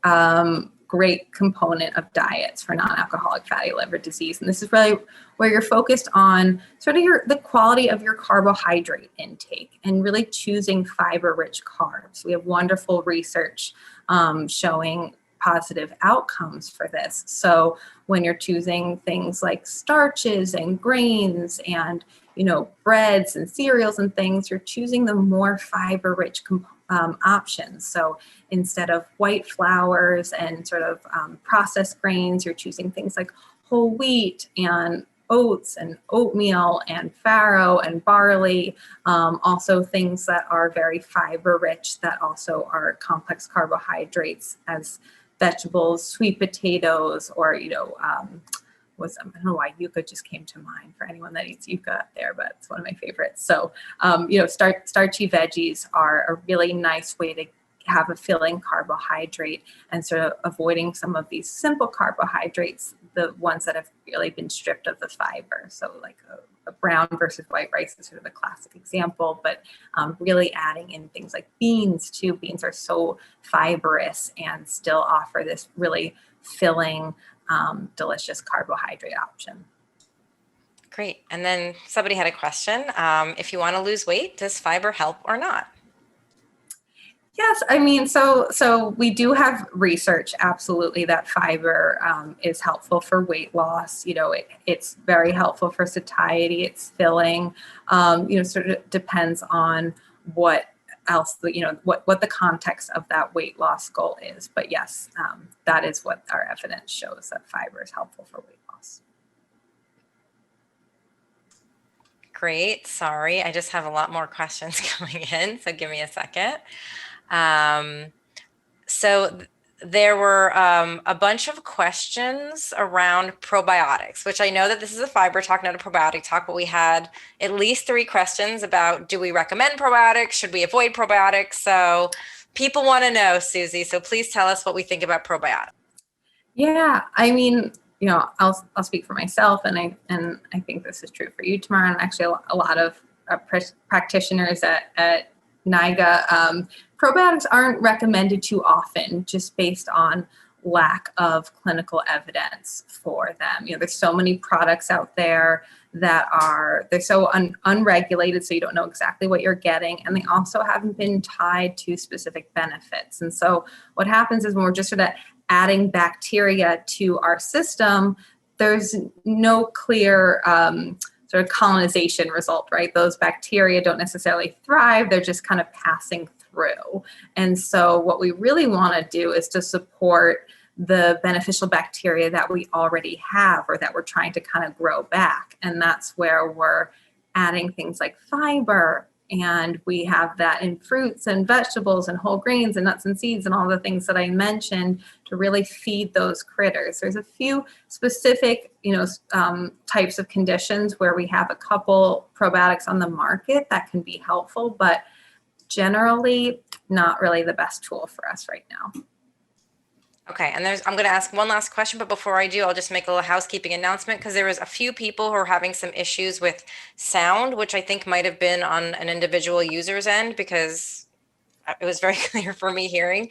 component of diets for non-alcoholic fatty liver disease. And this is really where you're focused on sort of the quality of your carbohydrate intake and really choosing fiber-rich carbs. We have wonderful research showing positive outcomes for this. So when you're choosing things like starches and grains and breads and cereals and things, you're choosing the more fiber-rich options. So instead of white flours and sort of processed grains, you're choosing things like whole wheat and oats and oatmeal and farro and barley. Also things that are very fiber-rich that also are complex carbohydrates, as vegetables, sweet potatoes, or I don't know why yuca just came to mind for anyone that eats yuca up there, but it's one of my favorites. So, starchy veggies are a really nice way to have a filling carbohydrate, and sort of avoiding some of these simple carbohydrates, the ones that have really been stripped of the fiber. So like a brown versus white rice is sort of a classic example, but really adding in things like beans too. Beans are so fibrous and still offer this really filling, delicious carbohydrate option. Great. And then somebody had a question. If you want to lose weight, does fiber help or not? Yes, I mean, so we do have research, absolutely, that fiber is helpful for weight loss. It's very helpful for satiety. It's filling. Sort of depends on what else, what the context of that weight loss goal is. But yes, that is what our evidence shows, that fiber is helpful for weight loss. Great. Sorry, I just have a lot more questions coming in, so give me a second. So there were a bunch of questions around probiotics, which I know that this is a fiber talk, not a probiotic talk, but we had at least 3 questions about, do we recommend probiotics? Should we avoid probiotics? So people want to know, Susie, so please tell us what we think about probiotics. Yeah, I mean, I'll speak for myself, and I think this is true for you, Tamara, and actually a lot of practitioners at NYGA. Probiotics aren't recommended too often, just based on lack of clinical evidence for them. There's so many products out there that they're so unregulated, so you don't know exactly what you're getting, and they also haven't been tied to specific benefits. And so what happens is, when we're just sort of adding bacteria to our system, there's no clear sort of colonization result, right? Those bacteria don't necessarily thrive, they're just kind of passing through. And so what we really want to do is to support the beneficial bacteria that we already have, or that we're trying to kind of grow back. And that's where we're adding things like fiber, and we have that in fruits and vegetables and whole grains and nuts and seeds and all the things that I mentioned to really feed those critters. There's a few specific, types of conditions where we have a couple probiotics on the market that can be helpful, but generally not really the best tool for us right now. Okay, and I'm going to ask one last question, but before I do, I'll just make a little housekeeping announcement, because there was a few people who are having some issues with sound, which I think might have been on an individual user's end, because it was very clear for me hearing.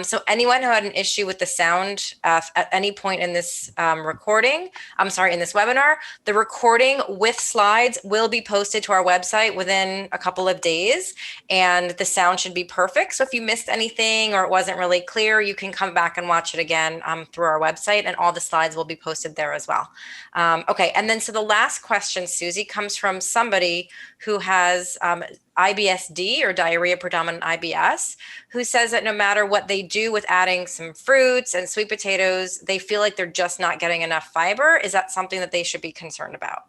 So anyone who had an issue with the sound at any point in this in this webinar, the recording with slides will be posted to our website within a couple of days, and the sound should be perfect. So if you missed anything or it wasn't really clear, you can come back and watch it again through our website, and all the slides will be posted there as well. Okay, and then so the last question, Susie, comes from somebody who has IBSD, or diarrhea predominant IBS, who says that no matter what they do with adding some fruits and sweet potatoes, they feel like they're just not getting enough fiber. Is that something that they should be concerned about?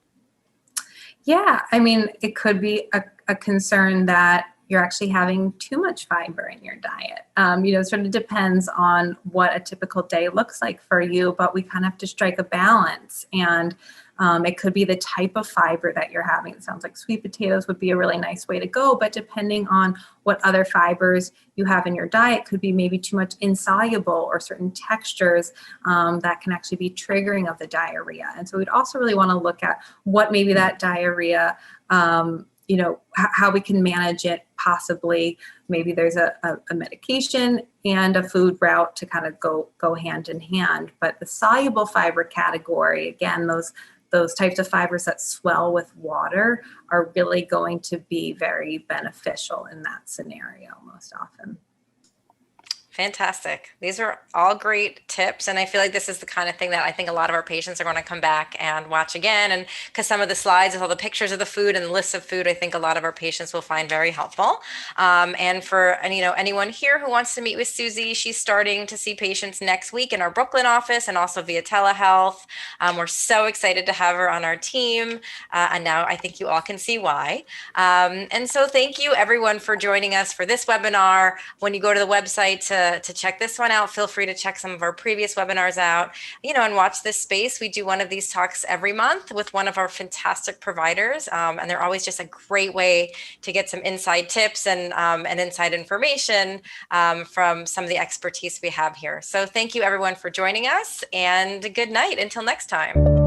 Yeah, I mean, it could be a concern that you're actually having too much fiber in your diet. It sort of depends on what a typical day looks like for you, but we kind of have to strike a balance. And it could be the type of fiber that you're having. It sounds like sweet potatoes would be a really nice way to go, but depending on what other fibers you have in your diet, could be maybe too much insoluble or certain textures that can actually be triggering of the diarrhea. And so we'd also really want to look at what maybe that diarrhea, how we can manage it possibly. Maybe there's a medication and a food route to kind of go hand in hand. But the soluble fiber category, again, those types of fibers that swell with water are really going to be very beneficial in that scenario most often. Fantastic. These are all great tips. And I feel like this is the kind of thing that I think a lot of our patients are going to come back and watch again. And because some of the slides with all the pictures of the food and the lists of food, I think a lot of our patients will find very helpful. And for anyone here who wants to meet with Susie, she's starting to see patients next week in our Brooklyn office and also via telehealth. We're so excited to have her on our team. And now I think you all can see why. And so thank you everyone for joining us for this webinar. When you go to the website to check this one out, feel free to check some of our previous webinars out, and watch this space. We do one of these talks every month with one of our fantastic providers. And they're always just a great way to get some inside tips and inside information from some of the expertise we have here. So thank you everyone for joining us, and good night until next time.